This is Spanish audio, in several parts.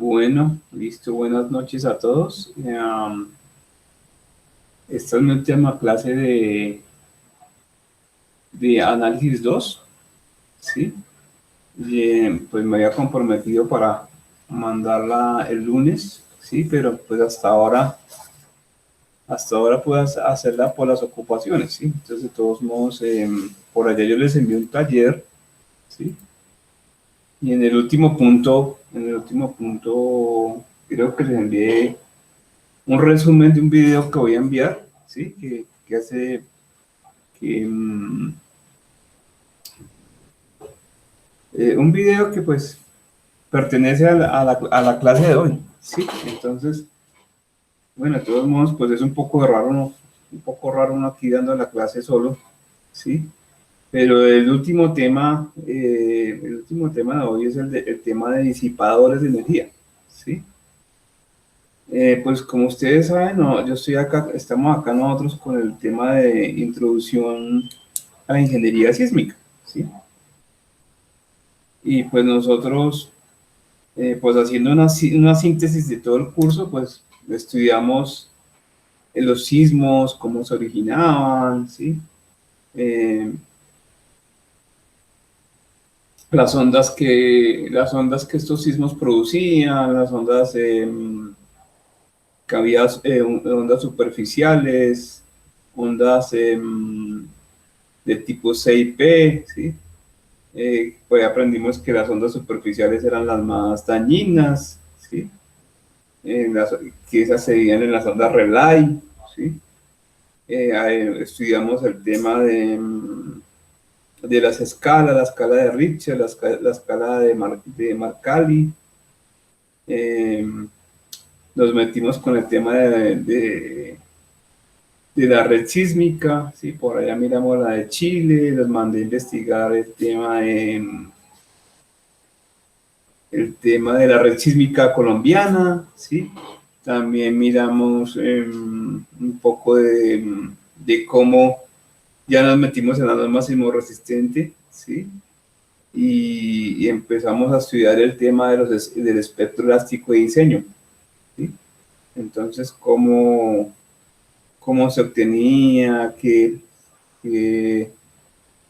Bueno, listo, buenas noches a todos. Esta es mi última clase de análisis 2, ¿sí? Pues me había comprometido para mandarla el lunes, ¿sí? Pero pues hasta ahora puedo hacerla por las ocupaciones, ¿sí? Entonces, de todos modos, por allá yo les envié un taller, ¿sí? Y en el último punto, creo que les envié un resumen de un video que voy a enviar, ¿sí? Que hace que, un video que pues pertenece a la clase de hoy, ¿sí? Entonces, bueno, de todos modos, pues es un poco raro, ¿no? Un poco raro uno aquí dando la clase solo, ¿sí? Pero el último tema de hoy es el tema de disipadores de energía, ¿sí? Pues como ustedes saben, no, yo estoy acá, estamos acá nosotros con el tema de introducción a la ingeniería sísmica, ¿sí? Y pues nosotros, pues haciendo una síntesis de todo el curso, pues estudiamos los sismos, cómo se originaban, ¿sí? Eh, las ondas que estos sismos producían, las ondas que había, ondas superficiales, ondas de tipo CIP, ¿sí? Pues aprendimos que las ondas superficiales eran las más dañinas, ¿sí? Que esas se veían en las ondas relay, ¿sí? Estudiamos el tema de las escalas, la escala de Richter, la escala de Marcali. Eh, Nos metimos con el tema de la red sísmica, ¿sí? Por allá miramos la de Chile, los mandé a investigar el tema de la red sísmica colombiana, ¿sí? También miramos un poco de cómo ya nos metimos en la norma sismorresistente, ¿sí? Y empezamos a estudiar el tema del espectro elástico de diseño, ¿sí? Entonces, cómo se obtenía, de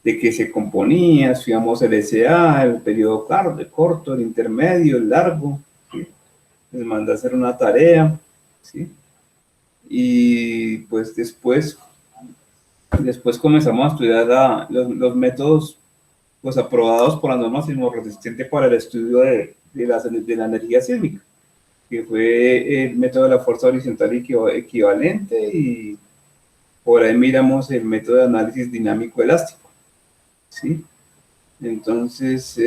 qué se componía, estudiamos el SA, el periodo corto, el intermedio, el largo, ¿sí? Les mandé a hacer una tarea, ¿sí? Y pues después comenzamos a estudiar los métodos pues, aprobados por la norma sismorresistente para el estudio de la energía sísmica, que fue el método de la fuerza horizontal equivalente, y por ahí miramos el método de análisis dinámico elástico, ¿sí? Entonces,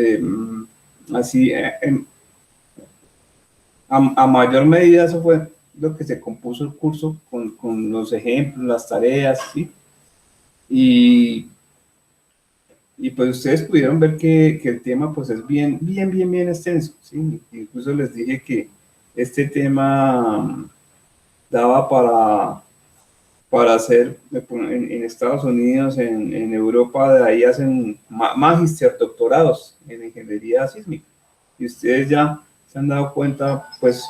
así, a mayor medida, eso fue lo que se compuso el curso con los ejemplos, las tareas, ¿sí? Y pues ustedes pudieron ver que el tema pues es bien, bien, bien, bien extenso, ¿sí? Incluso les dije que este tema daba para hacer en Estados Unidos, en Europa, de ahí hacen magíster, doctorados en ingeniería sísmica. Y ustedes ya se han dado cuenta, pues,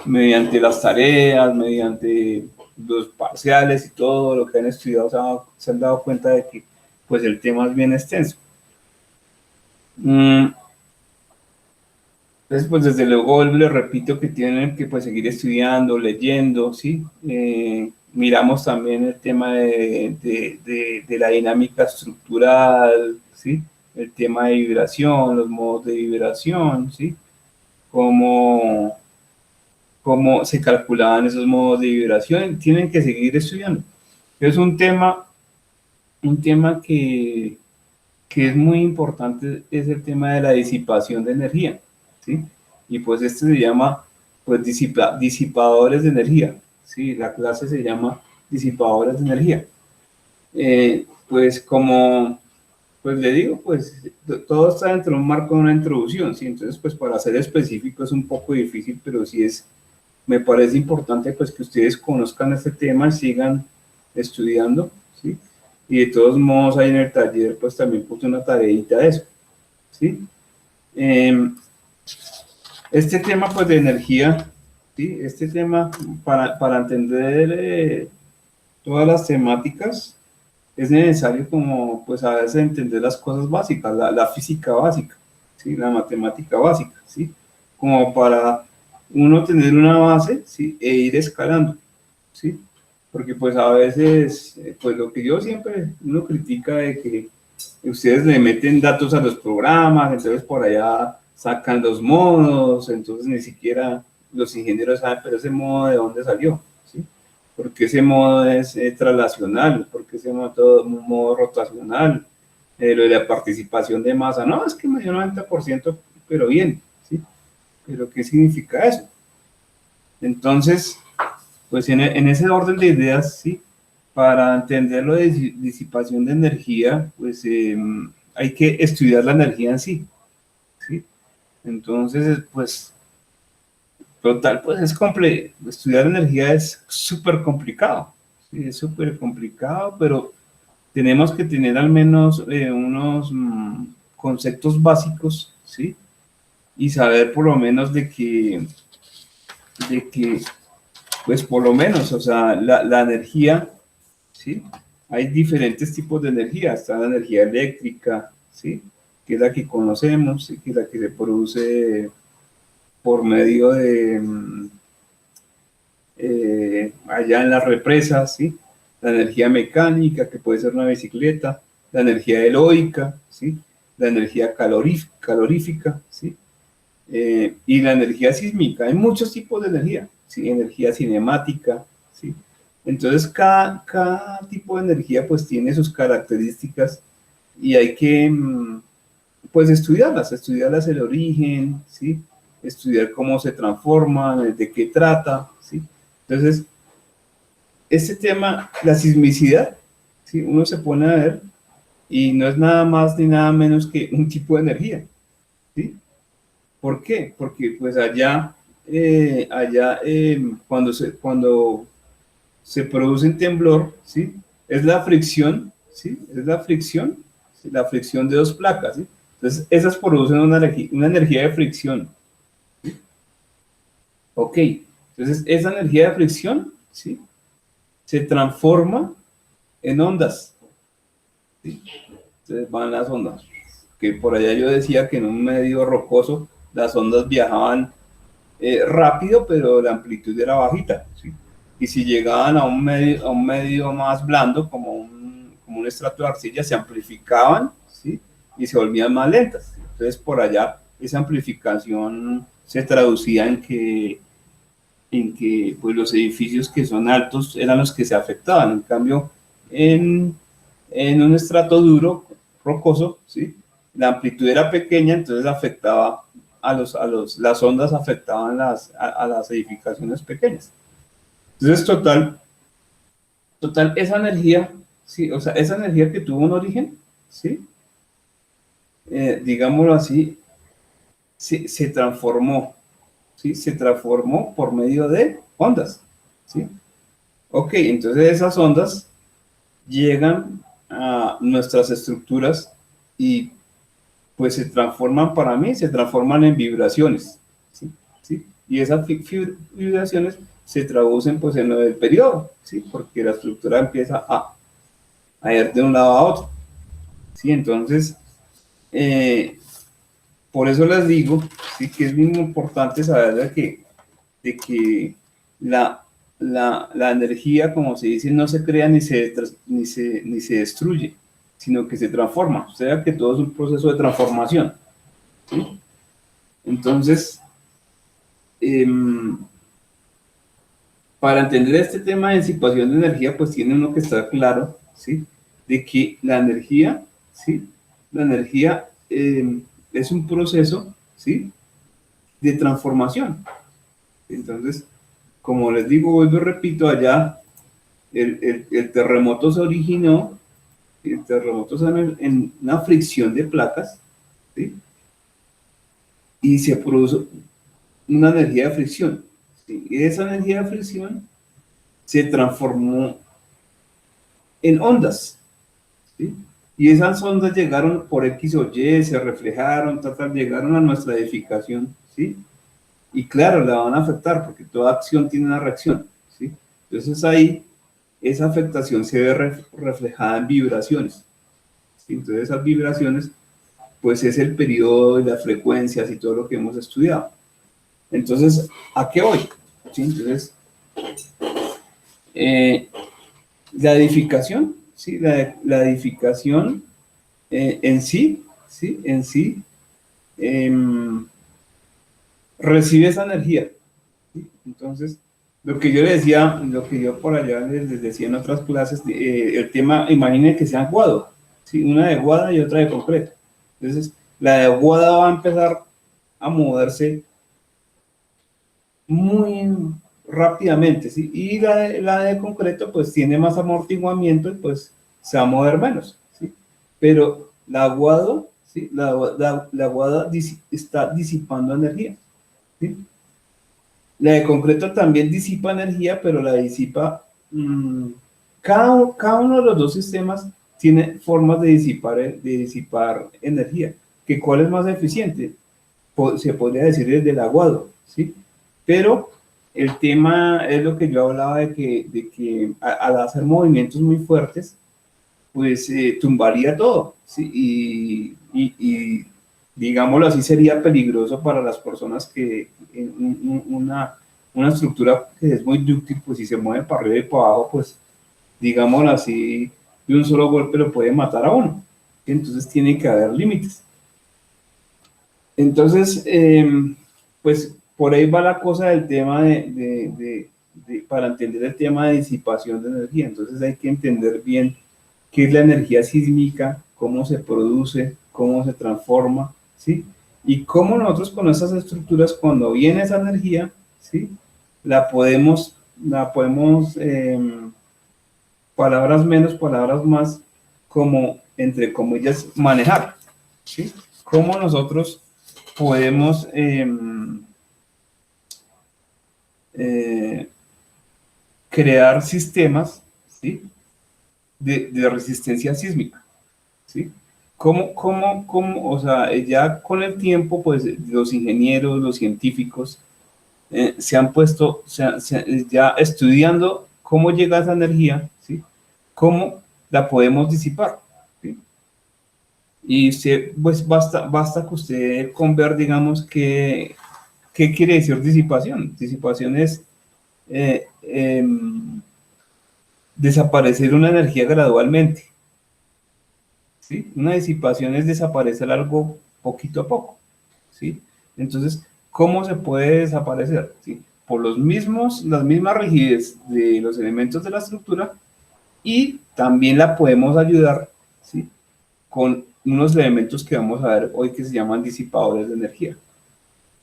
mediante las tareas, mediante los parciales y todo lo que han estudiado, se han dado cuenta de que pues el tema es bien extenso. Entonces, pues desde luego les repito que tienen que pues seguir estudiando, leyendo, ¿sí? Miramos también el tema de la dinámica estructural, ¿sí? El tema de vibración, los modos de vibración, ¿sí? Cómo se calculaban esos modos de vibración, tienen que seguir estudiando. Es un tema que es muy importante, es el tema de la disipación de energía, ¿sí? Y pues este se llama, pues, disipadores de energía, ¿sí? La clase se llama disipadores de energía. Pues como, pues le digo, pues todo está dentro de un marco de una introducción, ¿sí? Entonces, pues para ser específico es un poco difícil, pero sí me parece importante pues que ustedes conozcan este tema y sigan estudiando, ¿sí? Y de todos modos ahí en el taller pues también puse una tareita de eso, ¿sí? Eh, este tema pues de energía, ¿sí? Este tema para entender todas las temáticas es necesario como pues a veces entender las cosas básicas, la física básica, ¿sí? La matemática básica, ¿sí? Como para uno tener una base, ¿sí? E ir escalando, ¿sí? Porque pues a veces, pues lo que yo siempre uno critica de que ustedes le meten datos a los programas, entonces por allá sacan los modos, entonces ni siquiera los ingenieros saben, pero ese modo de dónde salió, ¿sí? Porque ese modo es traslacional, porque ese modo, un modo rotacional, lo de la participación de masa, no, es que me dio 90%, pero bien, ¿sí? Pero ¿qué significa eso? Entonces, pues en ese orden de ideas, sí, para entender lo de disipación de energía, pues hay que estudiar la energía en sí, ¿sí? Entonces, pues, total, pues es complejo, estudiar energía es súper complicado, ¿sí? Es súper complicado, pero tenemos que tener al menos unos conceptos básicos, ¿sí? Y saber por lo menos de que pues por lo menos, o sea, la energía, ¿sí? Hay diferentes tipos de energía. Está la energía eléctrica, ¿sí? Que es la que conocemos, ¿sí? Que es la que se produce por medio de allá en las represas, ¿sí? La energía mecánica, que puede ser una bicicleta, la energía eólica, ¿sí? La energía calorífica, ¿sí? Y la energía sísmica. Hay muchos tipos de energía, ¿sí? Energía cinemática, ¿sí? Entonces, cada tipo de energía pues tiene sus características y hay que pues estudiarlas el origen, ¿sí? Estudiar cómo se transforman, de qué trata, ¿sí? Entonces, este tema, la sismicidad, ¿sí? Uno se pone a ver y no es nada más ni nada menos que un tipo de energía, ¿sí? ¿Por qué? Porque pues cuando se produce un temblor, ¿sí? Es la fricción, ¿sí? Es la fricción, ¿sí? La fricción de dos placas, ¿sí? Entonces, esas producen una energía de fricción, ¿sí? Ok, entonces esa energía de fricción, ¿sí? Se transforma en ondas, ¿sí? Entonces van las ondas, que por allá yo decía que en un medio rocoso las ondas viajaban rápido, pero la amplitud era bajita, ¿sí? Y si llegaban a un medio más blando, como un estrato de arcilla, se amplificaban, ¿sí? Y se volvían más lentas. Entonces, por allá, esa amplificación se traducía en que pues, los edificios que son altos eran los que se afectaban. En cambio, en un estrato duro, rocoso, ¿sí? La amplitud era pequeña, entonces afectaba las ondas afectaban a las edificaciones pequeñas. Entonces, total, esa energía, sí, o sea, esa energía que tuvo un origen, sí, digámoslo así, se transformó, sí, se transformó por medio de ondas, sí. Ok, entonces esas ondas llegan a nuestras estructuras y pues se transforman para mí, se transforman en vibraciones, ¿sí? ¿Sí? Y esas vibraciones se traducen pues en lo del periodo, ¿sí? Porque la estructura empieza a ir de un lado a otro, ¿sí? Entonces, eh, por eso les digo, ¿sí? Que es muy importante saber de que la energía, como se dice, no se crea ni se destruye, sino que se transforma. O sea que todo es un proceso de transformación, ¿sí? Entonces, eh, para entender este tema de disipación de energía, pues tiene uno que estar claro, ¿sí? De que la energía, ¿sí? La energía es un proceso, ¿sí? De transformación. Entonces, como les digo, vuelvo y repito, allá el terremoto se originó, el terremoto se en una fricción de placas, ¿sí? Y se produce una energía de fricción, ¿sí? Y esa energía de fricción se transformó en ondas, ¿sí? Y esas ondas llegaron por X o Y, se reflejaron, llegaron a nuestra edificación, ¿sí? Y claro, la van a afectar porque toda acción tiene una reacción, ¿sí? Entonces ahí esa afectación se ve reflejada en vibraciones, ¿sí? Entonces esas vibraciones, pues es el periodo de las frecuencias y todo lo que hemos estudiado. Entonces, ¿a qué voy? ¿Sí? Entonces, la edificación, ¿sí? La edificación en sí, ¿sí? En sí, eh, recibe esa energía, ¿sí? Entonces, lo que yo le decía, lo que yo por allá les decía en otras clases, el tema, imaginen que sea aguado, ¿sí? Una de guada y otra de concreto. Entonces, la de guada va a empezar a moverse muy rápidamente, ¿sí? Y la de concreto, pues tiene más amortiguamiento y pues se va a mover menos, ¿sí? Pero la aguado, ¿sí? La aguada está disipando energía, ¿sí? La de concreto también disipa energía, pero la disipa. Cada uno de los dos sistemas tiene formas de disipar energía. ¿Que cuál es más eficiente? Se podría decir desde el aguado, ¿sí? Pero el tema es lo que yo hablaba de que al hacer movimientos muy fuertes, pues tumbaría todo, ¿sí? Y digámoslo así, sería peligroso para las personas que una estructura que es muy dúctil, pues si se mueve para arriba y para abajo, pues digámoslo así, de un solo golpe lo puede matar a uno. Entonces tiene que haber límites. Entonces, pues por ahí va la cosa del tema para entender el tema de disipación de energía. Entonces hay que entender bien qué es la energía sísmica, cómo se produce, cómo se transforma, ¿sí? Y cómo nosotros con esas estructuras, cuando viene esa energía, ¿sí? La podemos palabras menos, palabras más, como, entre comillas, manejar, ¿sí? Cómo nosotros podemos eh, crear sistemas, ¿sí? de resistencia sísmica, ¿sí? O sea, ya con el tiempo, pues los ingenieros, los científicos, se han puesto, ya estudiando cómo llega esa energía, ¿sí? Cómo la podemos disipar, ¿sí? Y pues basta que usted con ver, digamos, qué quiere decir disipación. Disipación es desaparecer una energía gradualmente, ¿sí? Una disipación es desaparecer algo poquito a poco, ¿sí? Entonces, ¿cómo se puede desaparecer? ¿Sí? Por las mismas rigidez de los elementos de la estructura, y también la podemos ayudar, ¿sí? Con unos elementos que vamos a ver hoy que se llaman disipadores de energía,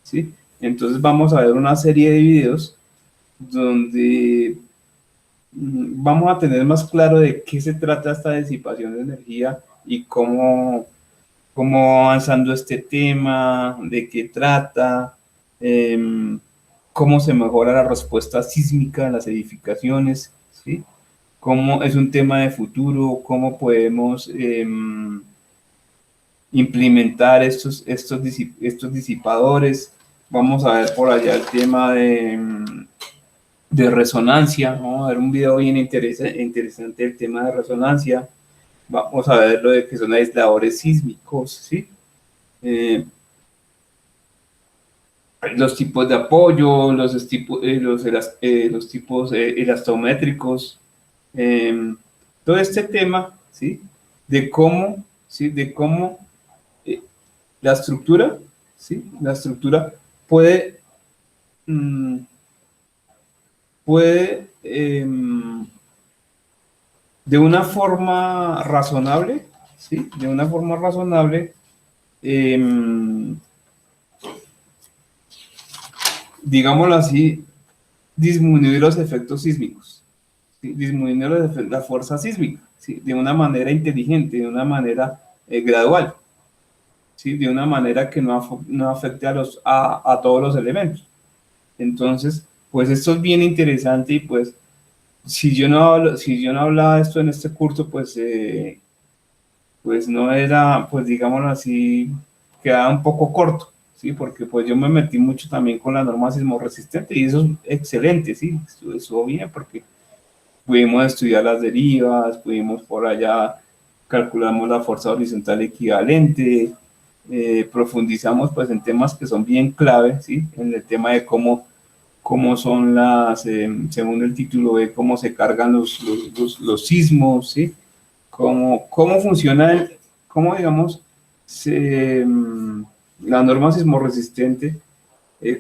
¿sí? Entonces vamos a ver una serie de videos donde vamos a tener más claro de qué se trata esta disipación de energía y cómo avanzando este tema, de qué trata, cómo se mejora la respuesta sísmica en las edificaciones, ¿sí? Cómo es un tema de futuro, cómo podemos implementar estos disipadores. Vamos a ver por allá el tema de resonancia. Vamos a ver un video bien interesante del tema de resonancia. Vamos a ver lo de que son aisladores sísmicos, ¿sí? Los tipos de apoyo, los tipos elastométricos, todo este tema, ¿sí? De cómo, ¿sí? De cómo eh, la estructura, ¿sí? La estructura puede, mm, puede de una forma razonable, ¿sí? De una forma razonable, digámoslo así, disminuir los efectos sísmicos, ¿sí? Disminuir la fuerza sísmica, ¿sí? De una manera inteligente, de una manera gradual, ¿sí? De una manera que no afecte a todos los elementos. Entonces, pues esto es bien interesante y pues si yo no hablaba de esto en este curso, pues no era, pues digámoslo así, quedaba un poco corto, ¿sí? Porque pues yo me metí mucho también con la norma sismo resistente y eso es excelente, ¿sí? Estuvo bien porque pudimos estudiar las derivas, pudimos por allá, calculamos la fuerza horizontal equivalente, profundizamos pues en temas que son bien clave, ¿sí? En el tema de cómo son las, según el título B, cómo se cargan los sismos, ¿sí? Cómo funciona, cómo digamos, la norma sismo resistente,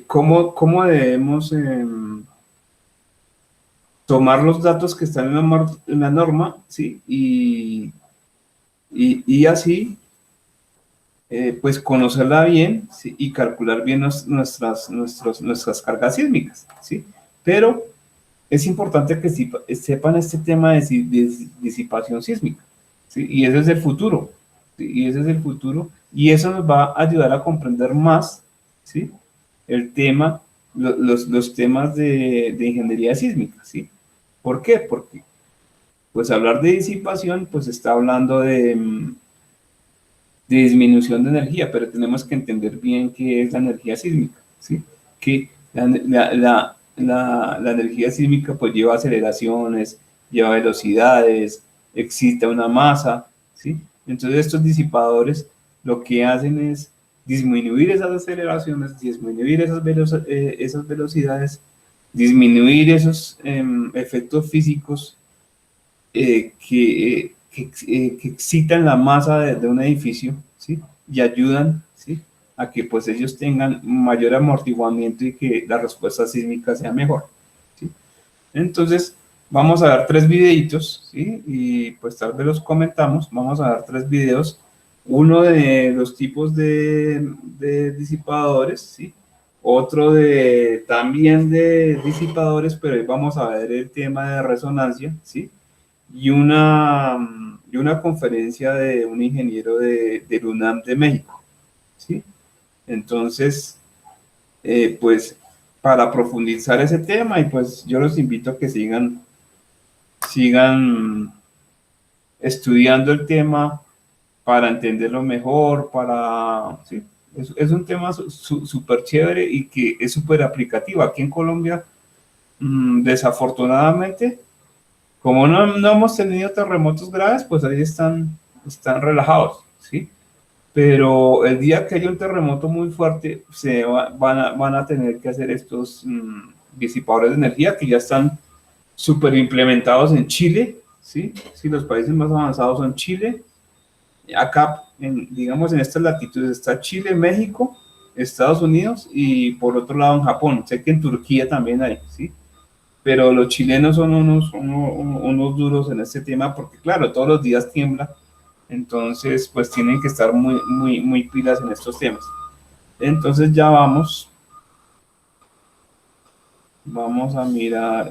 cómo debemos tomar los datos que están en la norma, ¿sí? Y así, pues conocerla bien, ¿sí? Y calcular bien nuestras cargas sísmicas, ¿sí? Pero es importante que sepan este tema de disipación sísmica, ¿sí? Y ese es el futuro, ¿sí? Y ese es el futuro, y eso nos va a ayudar a comprender más, ¿sí? El tema, los temas de ingeniería sísmica, ¿sí? ¿Por qué? Porque pues hablar de disipación, pues está hablando de disminución de energía, pero tenemos que entender bien qué es la energía sísmica, ¿sí? Que la energía sísmica pues lleva aceleraciones, lleva velocidades, excita una masa, ¿sí? Entonces estos disipadores lo que hacen es disminuir esas aceleraciones, disminuir esas velocidades, disminuir esos efectos físicos que excitan la masa de un edificio, ¿sí? Y ayudan, ¿sí? A que pues ellos tengan mayor amortiguamiento y que la respuesta sísmica sea mejor, ¿sí? Entonces, vamos a dar tres videitos, ¿sí? Y pues tal vez los comentamos. Vamos a dar tres videos. Uno de los tipos de disipadores, ¿sí? Otro también de disipadores, pero hoy vamos a ver el tema de resonancia, ¿sí? Y una conferencia de un ingeniero del UNAM de México, ¿sí? Entonces, pues para profundizar ese tema y pues yo los invito a que sigan estudiando el tema para entenderlo mejor, ¿sí? Es un tema súper chévere y que es súper aplicativo. Aquí en Colombia, desafortunadamente, como no hemos tenido terremotos graves, pues ahí están relajados, ¿sí? Pero el día que haya un terremoto muy fuerte, van a tener que hacer estos disipadores de energía que ya están súper implementados en Chile, ¿sí? Sí, los países más avanzados son Chile. Acá, digamos, en estas latitudes está Chile, México, Estados Unidos y por otro lado en Japón. Sé que en Turquía también hay, ¿sí? Pero los chilenos son unos duros en este tema porque, claro, todos los días tiembla, entonces pues tienen que estar muy, muy, muy pilas en estos temas. Entonces ya vamos a mirar,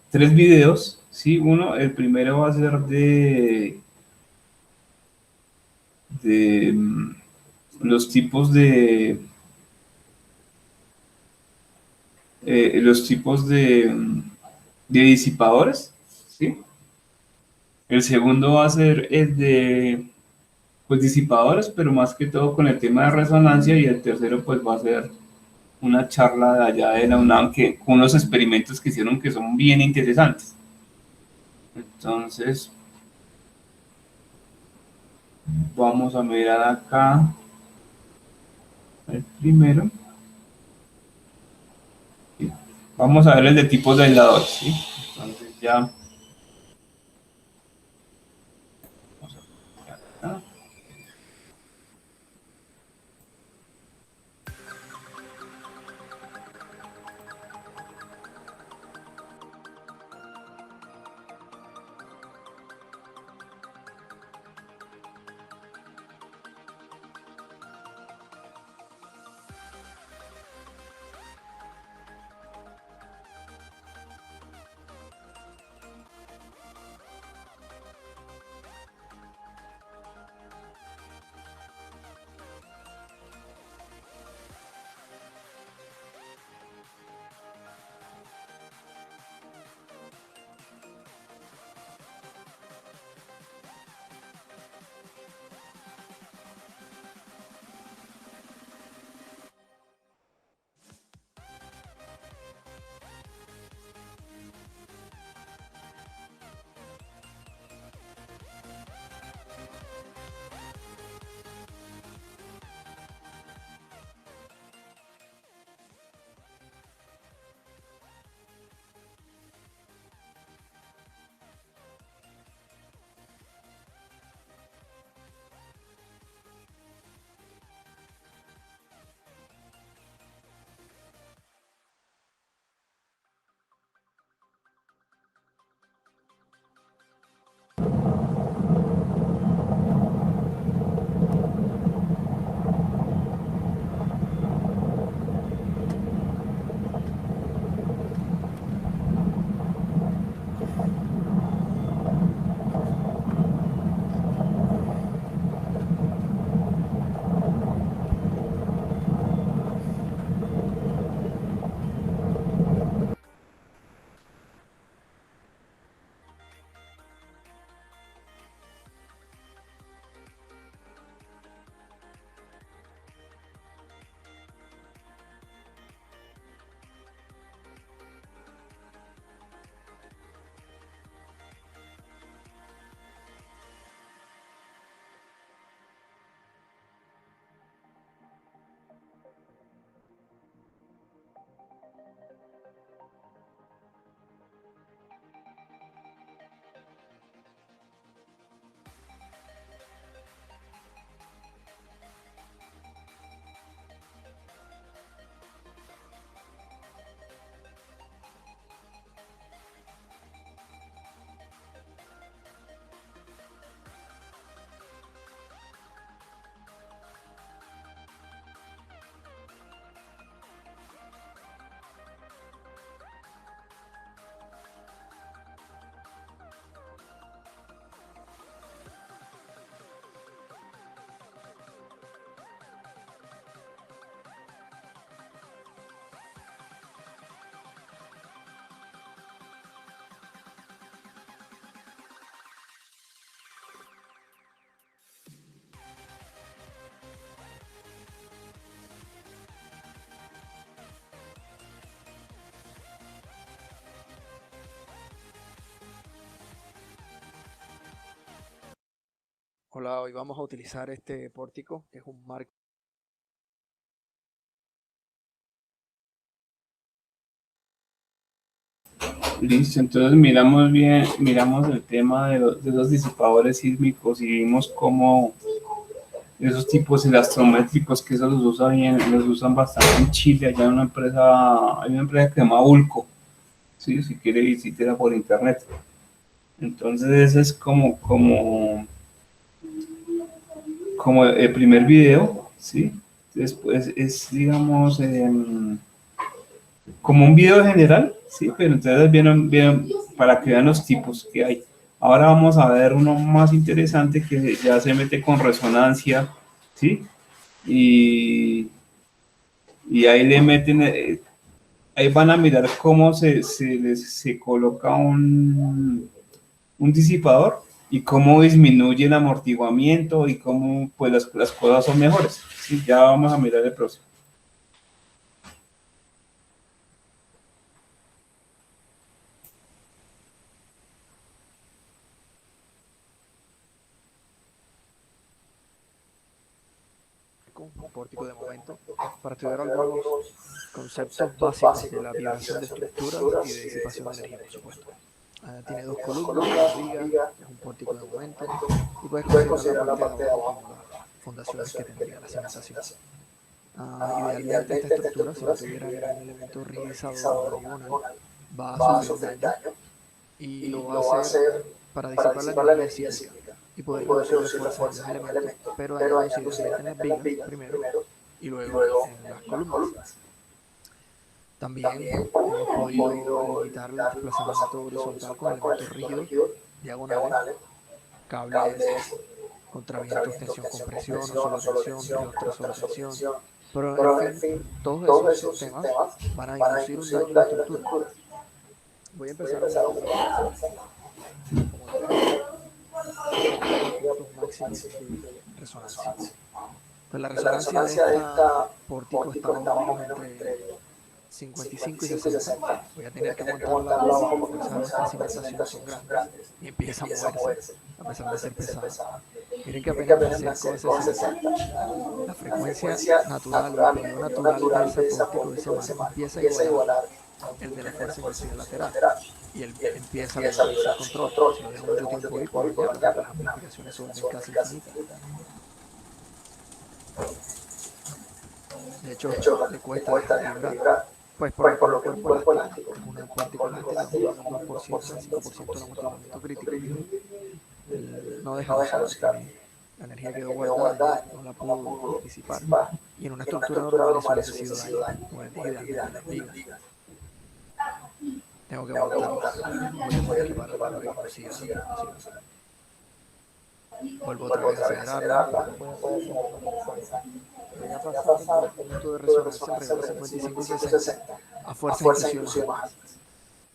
tres videos, ¿sí? El primero va a ser de los tipos de disipadores, ¿sí? El segundo va a ser el de pues disipadores, pero más que todo con el tema de resonancia, y el tercero pues va a ser una charla de allá de la UNAM con unos experimentos que hicieron que son bien interesantes. Entonces, vamos a mirar acá el primero. ¿Sí? Vamos a ver el de tipos de aisladores, ¿sí? Entonces ya vamos a mirar acá. Hola, hoy vamos a utilizar este pórtico, que es un marco. Listo, entonces miramos bien, miramos el tema de los disipadores sísmicos y vimos cómo esos tipos elastrométricos que esos los usan bien, los usan bastante en Chile. Allá hay una empresa que se llama Ulco, ¿sí? Si quiere visítela por internet. Entonces ese es como el primer video, ¿sí? Después es, digamos, como un video general, ¿sí? Pero entonces vieron para que vean los tipos que hay. Ahora vamos a ver uno más interesante que ya se mete con resonancia, ¿sí? Y, y ahí le meten, ahí van a mirar cómo se coloca un disipador y cómo disminuye el amortiguamiento y cómo pues las cosas son mejores. Sí, ya vamos a mirar el próximo. Un pórtico de momento, para estudiar algunos conceptos básicos de la vibración de estructuras y de disipación de energía, por supuesto. Tiene dos columnas, una viga, que es un pórtico de momento, y puedes considerar la parte de abajo como las fundaciones que tendría la cimentación. Idealmente esta estructura, si no tuviera ningún elemento rigidizador o diagonal, va a sufrir un daño y lo va a hacer para disipar la energía sísmica y poder reducir las fuerzas en los elementos, pero dañándose idealmente en las vigas primero y luego en las columnas. También hemos podido limitar el desplazamiento horizontal con elementos rígidos, diagonales, cables, contravientos, tensión, compresión, o solo tensión, riostra, solo tensión. Pero en fin, todos esos sistemas van a inducir un daño en la estructura. Voy a empezar a mostrarlo como lo vemos. Estos son los puntos máximos de resonancia. Pues la resonancia de esta pórtico está más o menos entre 55 y 60. Voy a tener que aguantarla abajo porque las fuerzas de nuestra cimentación son grandes y empieza a moverse a pesar de ser pesada. Miren que apenas me acerco a 60, la frecuencia natural o el periodo natural de ese pórtico, de ese marco, empieza a igualar el de la fuerza inercial lateral y él empieza a lograrse el control. Si lo dejo mucho tiempo ahí, puedo dañarlo porque las amplificaciones se vuelven casi infinitas. De hecho, le cuesta dejar de vibrar. Pues por lo que es un cuerpo elástico, es una pórtico elástica, más o menos el 2% al 5% del amortiguamiento crítico. Él no deja de oscilar, la energía quedó guardada y no la pudo disipar. Y en una estructura normal eso hubiese sido daño, como les dije, idealmente en las vigas. Tengo que aguantarlo. Voy a tener que pararlo para que consiga funcionar. Vuelvo otra vez a acelerarla. Voy a poner siempre la fuerza. Pero ya pasando por el punto de resonancia alrededor de 55 y 60, a fuerzas inclusive más altas.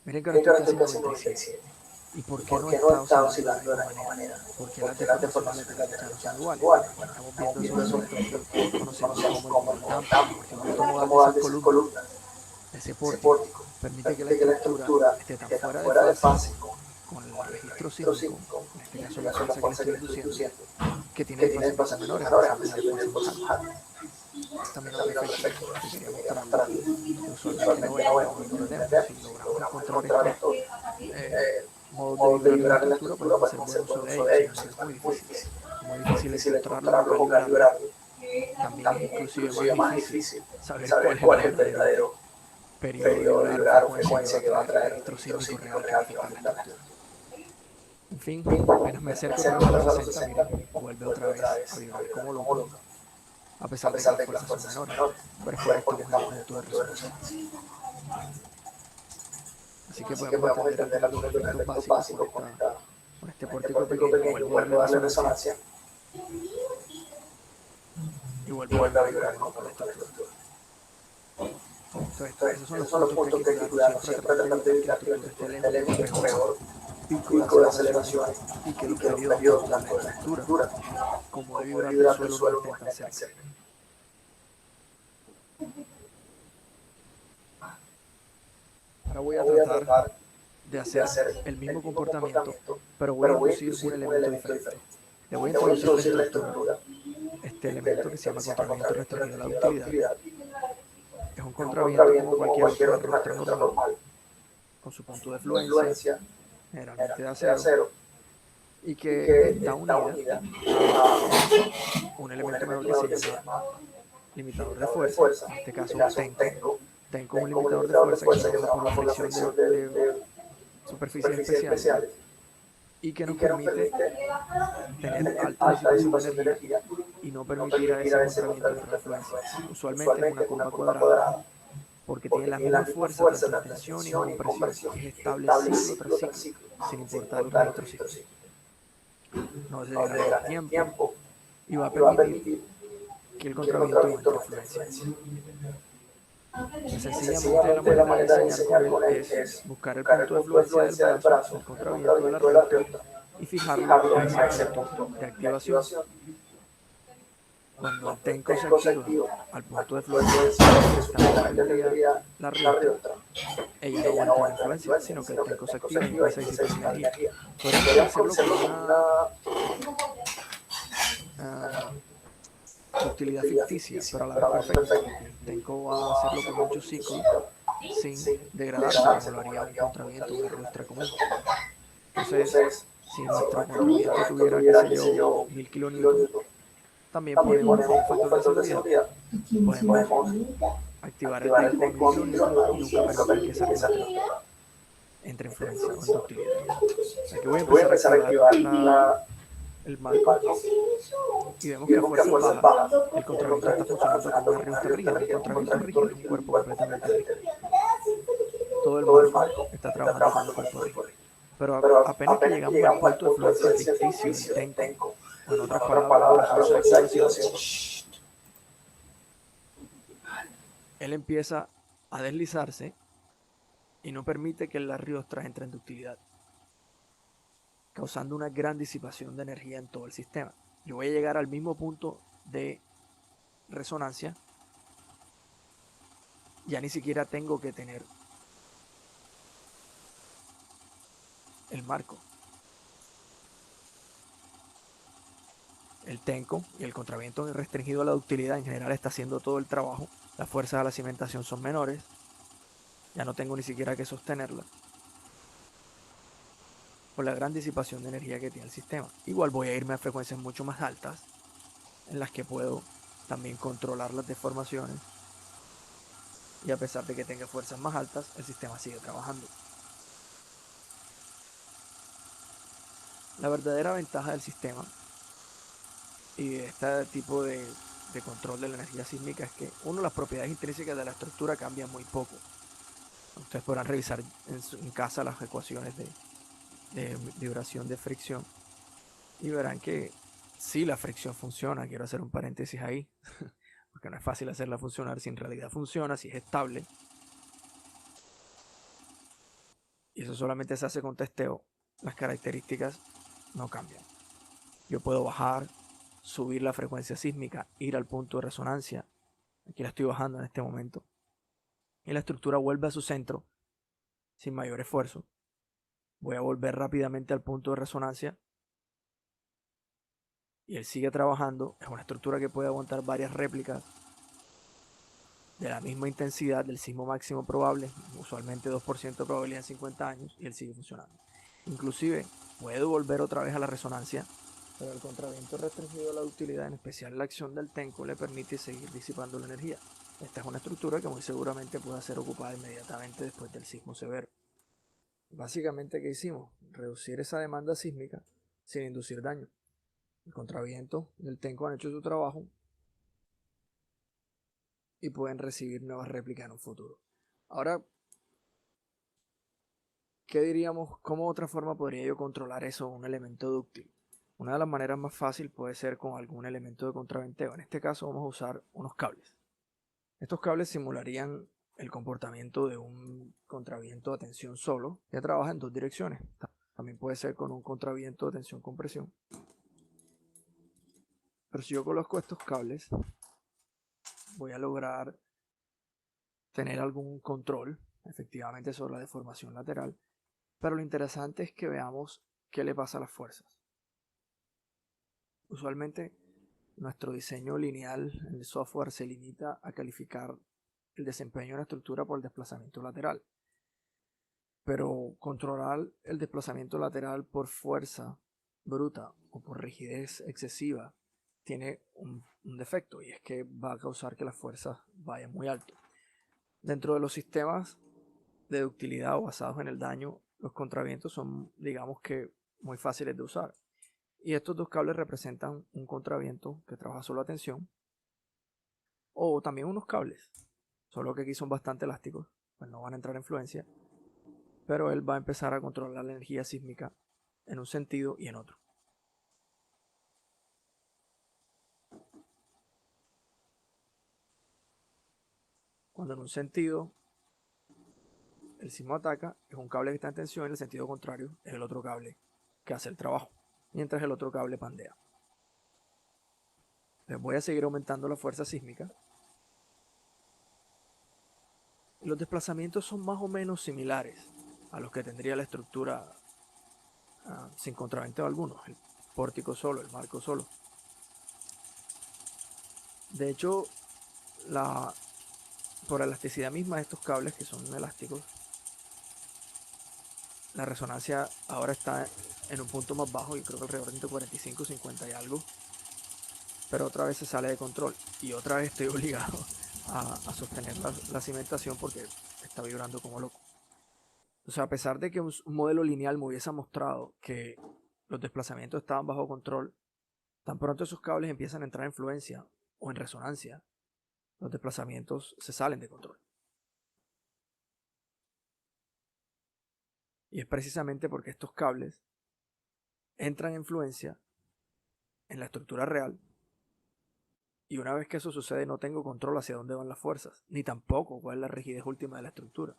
Miren que ahora estoy casi en 97. ¿Y por qué no está oscilando de la misma manera? Porque las deformaciones laterales ya no son iguales. Estamos viendo esos efectos que conocemos como el moment damping, el amortiguamiento modal de esas columnas, de ese pórtico. Permite que la estructura esté tan fuera de fase con el registro sísmico, en este caso la fuerza que le estoy induciendo, que tiene desplazamientos menores a pesar de ser fuerzas más altas. Es también otro efecto que quería mostrarles, que usualmente no ven, pero bueno, lo tenemos. Si logramos encontrar estos modos de vibrar de la estructura, podemos hacer buen uso de ellos, sin embargo es muy difícil. Es muy difícil encontrarlos o calibrarlos. También es inclusive más difícil saber cuál es el verdadero periodo de vibrar o frecuencia que va a traer el registro sísmico real que va a afectar la estructura. En fin, apenas me acerco otra vez a los 60, miren, vuelve otra vez a vibrar como loco, a pesar de que las fuerzas son menores, pero es porque estamos en el punto de resonancia. Así que podemos entender algunos de los efectos básicos con este pórtico pequeño. Vuelvo a darle resonancia y vuelvo a vibrar como loco la estructura. Entonces, esos son los puntos que hay que cuidarlo siempre, tratar de evitar que la estructura esté lejos de nuestro mejor pico de aceleraciones y que los periodos tanto de la estructura como de vibrar del suelo no estén tan cerca. Ahora voy a tratar de hacer el mismo comportamiento, pero voy a inducir un elemento diferente. Le voy a introducir la estructura, este elemento que se llama contraviento restringido a la ductilidad. Es un contraviento como cualquier otro de riestra normal, con su punto de fluencia, generalmente de acero, y que está unida a un elemento menor que se llama limitador de fuerza, en este caso un tenco. Tenco es un limitador de fuerza que trabaja por la fricción de superficies especiales y que nos permite tener alta disipación de energía y no permitir a ese contraviento entrar a fluencia. Usualmente es una curva cuadrada porque tiene la misma fuerza tanto en tensión y en compresión y es estable ciclo tras ciclo, sin importar el registro sísmico. No se degrada en el tiempo y va a permitir que el contraviento no entre a fluencia. Pues sencillamente la manera de diseñar con él es buscar el punto de fluencia del brazo, del contraviento de la riostra, y fijarlo a ese punto de activación. Cuando el tenco se activa al punto de fluencia que está suspendido la riostra, ella no va a entrar en fluencia, sino que el tenco se activa y empieza a disipar energía. Podríamos hacerlo con una ductilidad ficticia, pero a la vez perfecta, porque el tenco va a hacerlo por muchos ciclos sin degradarse como lo haría un contraviento, una riostra común. Entonces, si nuestro contraviento tuviera, qué sé yo, 1000 kilonewton, también ponemos como un factor de seguridad, podemos activar el tenco a 1000 kilonewton y nunca permitir que esa riostra entre en fluencia o en ductilidad. Aquí voy a empezar a activar el marco y vemos que a fuerzas bajas el contraviento está funcionando como una riostra rígida, un contraviento rígido, un cuerpo completamente rígido. Todo el marco está trabajando como un cuerpo rígido. Pero apenas que llegamos al punto de fluencia ficticio del tenco, o en otras palabras, la fuerza de activación, él empieza a deslizarse y no permite que la riostra entre en ductilidad, causando una gran disipación de energía en todo el sistema. Yo voy a llegar al mismo punto de resonancia, ya ni siquiera tengo que tener el marco. El tenco y el contraviento restringido a la ductilidad en general está haciendo todo el trabajo. Las fuerzas de la cimentación son menores. Ya no tengo ni siquiera que sostenerla por la gran disipación de energía que tiene el sistema. Igual voy a irme a frecuencias mucho más altas en las que puedo también controlar las deformaciones, y a pesar de que tenga fuerzas más altas, el sistema sigue trabajando. La verdadera ventaja del sistema y de este tipo de control de la energía sísmica es que, uno, las propiedades intrínsecas de la estructura cambian muy poco. Ustedes podrán revisar en casa las ecuaciones de vibración de fricción y verán que sí, la fricción funciona. Quiero hacer un paréntesis ahí, porque no es fácil hacerla funcionar si en realidad funciona, si es estable. Y eso solamente se hace con testeo. Las características no cambian. Yo puedo bajar, subir la frecuencia sísmica, ir al punto de resonancia. Aquí la estoy bajando en este momento. Y la estructura vuelve a su centro sin mayor esfuerzo. Voy a volver rápidamente al punto de resonancia y él sigue trabajando. Es una estructura que puede aguantar varias réplicas de la misma intensidad del sismo máximo probable, usualmente 2% de probabilidad en 50 años, y él sigue funcionando. Inclusive puedo volver otra vez a la resonancia, pero el contraviento restringido a la ductilidad, en especial la acción del tenco, le permite seguir disipando la energía. Esta es una estructura que muy seguramente pueda ser ocupada inmediatamente después del sismo severo. Básicamente, ¿qué hicimos? Reducir esa demanda sísmica sin inducir daño. El contraviento y el tenco han hecho su trabajo y pueden recibir nuevas réplicas en un futuro. Ahora, ¿qué diríamos? ¿Cómo otra forma podría yo controlar eso, un elemento dúctil? Una de las maneras más fáciles puede ser con algún elemento de contraventeo. En este caso vamos a usar unos cables. Estos cables simularían el comportamiento de un contraviento de tensión solo, que trabaja en dos direcciones. También puede ser con un contraviento de tensión-compresión. Pero si yo coloco estos cables, voy a lograr tener algún control efectivamente sobre la deformación lateral. Pero lo interesante es que veamos qué le pasa a las fuerzas. Usualmente nuestro diseño lineal en el software se limita a calificar el desempeño de una estructura por el desplazamiento lateral. Pero controlar el desplazamiento lateral por fuerza bruta o por rigidez excesiva tiene un defecto, y es que va a causar que las fuerzas vayan muy alto. Dentro de los sistemas de ductilidad o basados en el daño, los contravientos son, digamos que, muy fáciles de usar. Y estos dos cables representan un contraviento que trabaja solo a tensión, o también unos cables, solo que aquí son bastante elásticos, pues no van a entrar en fluencia, pero él va a empezar a controlar la energía sísmica en un sentido y en otro. Cuando en un sentido el sismo ataca, es un cable que está en tensión, en el sentido contrario es el otro cable que hace el trabajo, mientras el otro cable pandea. Les voy a seguir aumentando la fuerza sísmica. Los desplazamientos son más o menos similares a los que tendría la estructura sin contravento alguno, el pórtico solo, el marco solo. De hecho, por elasticidad misma de estos cables, que son elásticos, la resonancia ahora está en un punto más bajo, y creo que alrededor de 45, 50 y algo, pero otra vez se sale de control y otra vez estoy obligado a sostener la cimentación porque está vibrando como loco. O sea, a pesar de que un modelo lineal me hubiese mostrado que los desplazamientos estaban bajo control, tan pronto esos cables empiezan a entrar en fluencia o en resonancia, los desplazamientos se salen de control. Y es precisamente porque estos cables entran en fluencia en la estructura real, y una vez que eso sucede no tengo control hacia dónde van las fuerzas, ni tampoco cuál es la rigidez última de la estructura.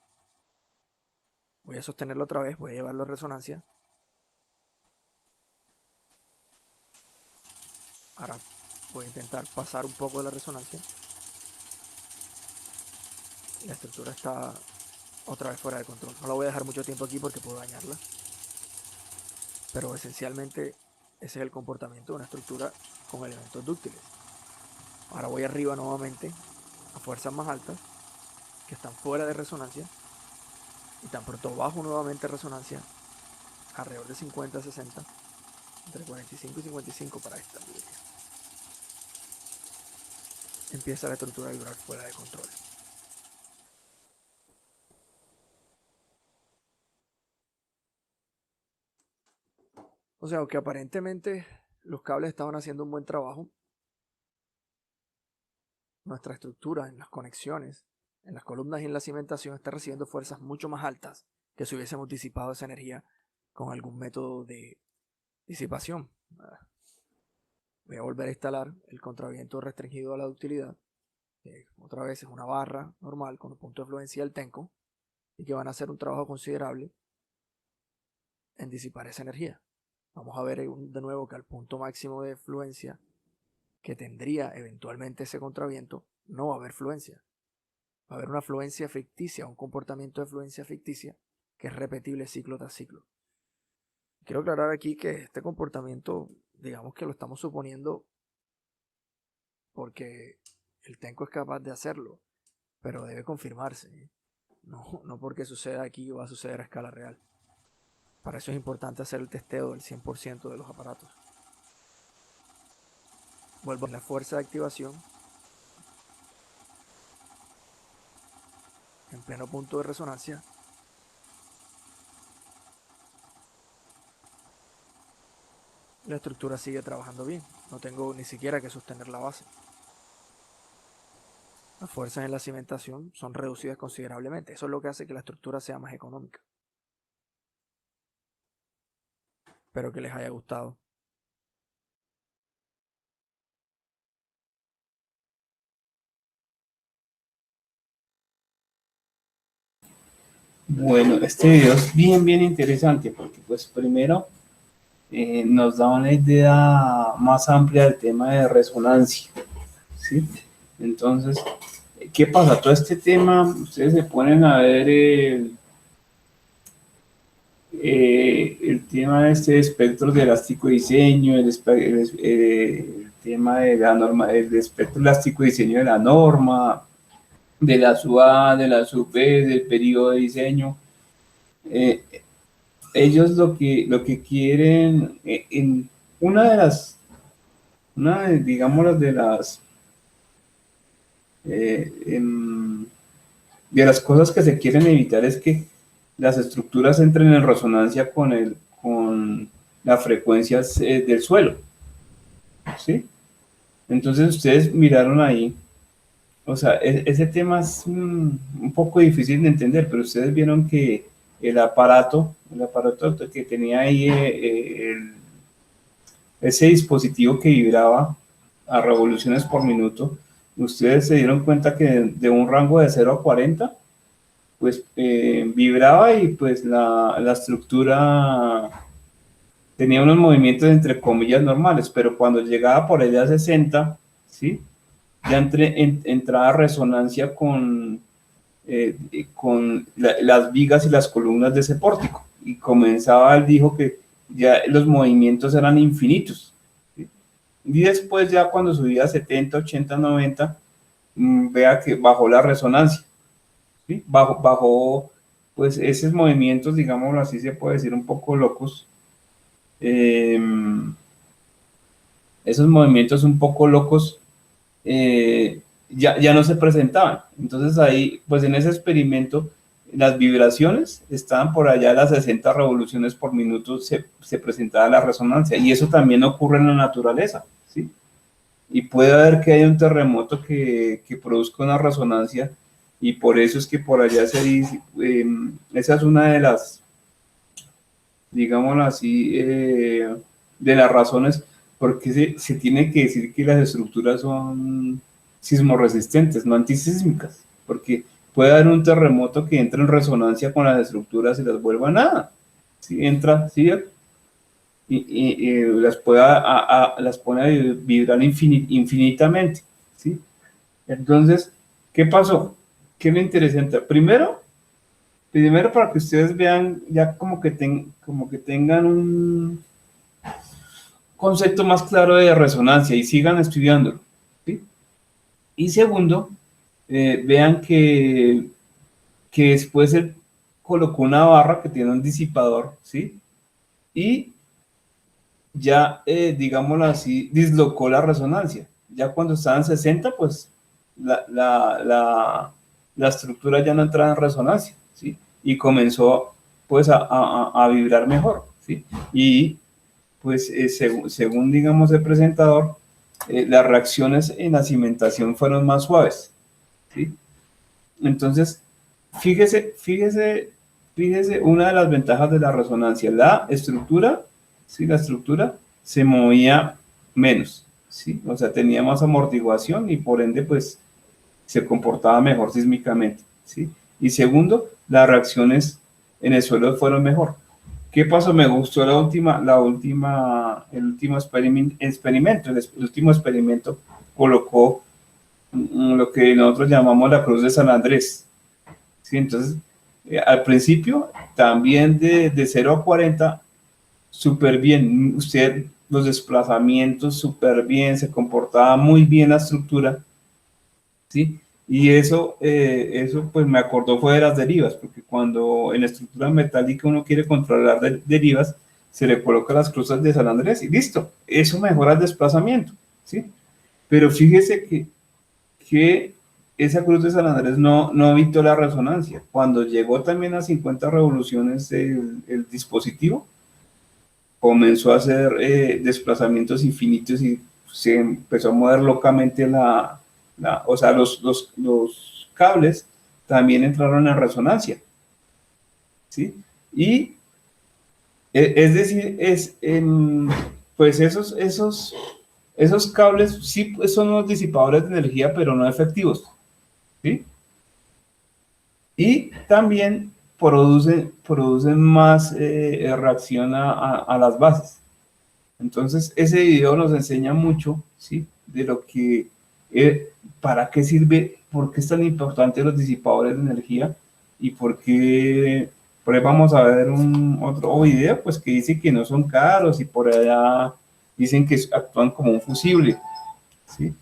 Voy a sostenerlo otra vez, voy a llevarlo a resonancia. Ahora voy a intentar pasar un poco de la resonancia. La estructura está otra vez fuera de control. No la voy a dejar mucho tiempo aquí porque puedo dañarla. Pero esencialmente ese es el comportamiento de una estructura con elementos dúctiles. Ahora voy arriba nuevamente a fuerzas más altas que están fuera de resonancia, y tan pronto bajo nuevamente resonancia alrededor de 50, 60, entre 45 y 55 para esta librería, empieza la estructura a vibrar fuera de control. O sea, que aparentemente los cables estaban haciendo un buen trabajo, nuestra estructura en las conexiones, en las columnas y en la cimentación está recibiendo fuerzas mucho más altas que si hubiésemos disipado esa energía con algún método de disipación. Voy a volver a instalar el contraviento restringido a la ductilidad, que otra vez es una barra normal con un punto de fluencia del tenco, y que van a hacer un trabajo considerable en disipar esa energía. Vamos a ver de nuevo que al punto máximo de fluencia que tendría eventualmente ese contraviento, no va a haber fluencia. Va a haber una fluencia ficticia, un comportamiento de fluencia ficticia que es repetible ciclo tras ciclo. Quiero aclarar aquí que este comportamiento, digamos que lo estamos suponiendo porque el tenco es capaz de hacerlo, pero debe confirmarse. No porque suceda aquí va a suceder a escala real. Para eso es importante hacer el testeo del 100% de los aparatos. Vuelvo a la fuerza de activación en pleno punto de resonancia. La estructura sigue trabajando bien, no tengo ni siquiera que sostener la base. Las fuerzas en la cimentación son reducidas considerablemente, eso es lo que hace que la estructura sea más económica. Espero que les haya gustado. Bueno, este video es bien interesante porque pues primero nos da una idea más amplia del tema de resonancia, ¿sí? Entonces, ¿qué pasa? Todo este tema, ustedes se ponen a ver el tema de este espectro de elástico diseño, el tema de la norma, el espectro elástico diseño de la norma, de la SUA, de la SUB, del periodo de diseño. Eh, Ellos lo que quieren, en una de las, digamos, de las cosas que se quieren evitar es que las estructuras entren en resonancia con las frecuencias del suelo, ¿sí? Entonces ustedes miraron ahí, o sea, ese tema es un poco difícil de entender, pero ustedes vieron que el aparato que tenía ahí ese dispositivo que vibraba a revoluciones por minuto, ustedes se dieron cuenta que de un rango de 0 a 40, pues vibraba y pues la estructura tenía unos movimientos entre comillas normales, pero cuando llegaba por allá a 60, ¿sí? Ya entraba a resonancia con las vigas y las columnas de ese pórtico, y comenzaba, él dijo que ya los movimientos eran infinitos, ¿sí? Y después ya cuando subía a 70, 80, 90, vea que bajó la resonancia, ¿sí? Bajó pues esos movimientos, digámoslo así, se puede decir un poco locos, eh, esos movimientos un poco locos ya no se presentaban. Entonces ahí, pues en ese experimento, las vibraciones estaban por allá a las 60 revoluciones por minuto, se presentaba la resonancia, y eso también ocurre en la naturaleza, ¿sí? Y puede haber que haya un terremoto que produzca una resonancia, y por eso es que por allá se dice, esa es una de las, digámoslo así, de las razones por qué se tiene que decir que las estructuras son sismoresistentes, no antisísmicas, porque puede haber un terremoto que entre en resonancia con las estructuras y las vuelva nada. Si entra, ¿sí? Y las las pone a vibrar infinitamente, ¿sí? Entonces, ¿qué pasó? ¿Qué es lo interesante? Primero para que ustedes vean ya como que tengan un concepto más claro de resonancia y sigan estudiándolo, ¿sí? Y segundo, vean que después él colocó una barra que tiene un disipador, ¿sí? Y ya, digámoslo así, dislocó la resonancia. Ya cuando estaba en 60, pues la estructura ya no entraba en resonancia, ¿sí? Y comenzó pues a vibrar mejor, ¿sí? Y pues según digamos el presentador, las reacciones en la cimentación fueron más suaves, ¿sí? Entonces, fíjese una de las ventajas de la resonancia, la estructura, ¿sí? La estructura se movía menos, ¿sí? O sea, tenía más amortiguación y por ende, pues, se comportaba mejor sísmicamente, ¿sí? Y segundo, las reacciones en el suelo fueron mejor. ¿Qué pasó? Me gustó el último experimento. El último experimento colocó lo que nosotros llamamos la cruz de San Andrés, ¿sí? Entonces, al principio, también de 0 a 40, súper bien. Usted, los desplazamientos, súper bien, se comportaba muy bien la estructura, ¿sí? Y eso pues me acordó fue de las derivas, porque cuando en la estructura metálica uno quiere controlar derivas, se le coloca las cruces de San Andrés y listo, eso mejora el desplazamiento, ¿sí? Pero fíjese que esa cruz de San Andrés no evitó la resonancia. Cuando llegó también a 50 revoluciones el dispositivo, comenzó a hacer desplazamientos infinitos y se empezó a mover locamente o sea, los cables también entraron en resonancia, ¿sí? Y es decir, pues esos cables sí pues, son unos disipadores de energía, pero no efectivos, ¿sí? Y también producen más reacción a las bases. Entonces, ese video nos enseña mucho, ¿sí? De lo que, para qué sirve, por qué es tan importante los disipadores de energía y por qué, Por ahí vamos a ver otro video, pues que dice que no son caros y por allá dicen que actúan como un fusible, ¿sí?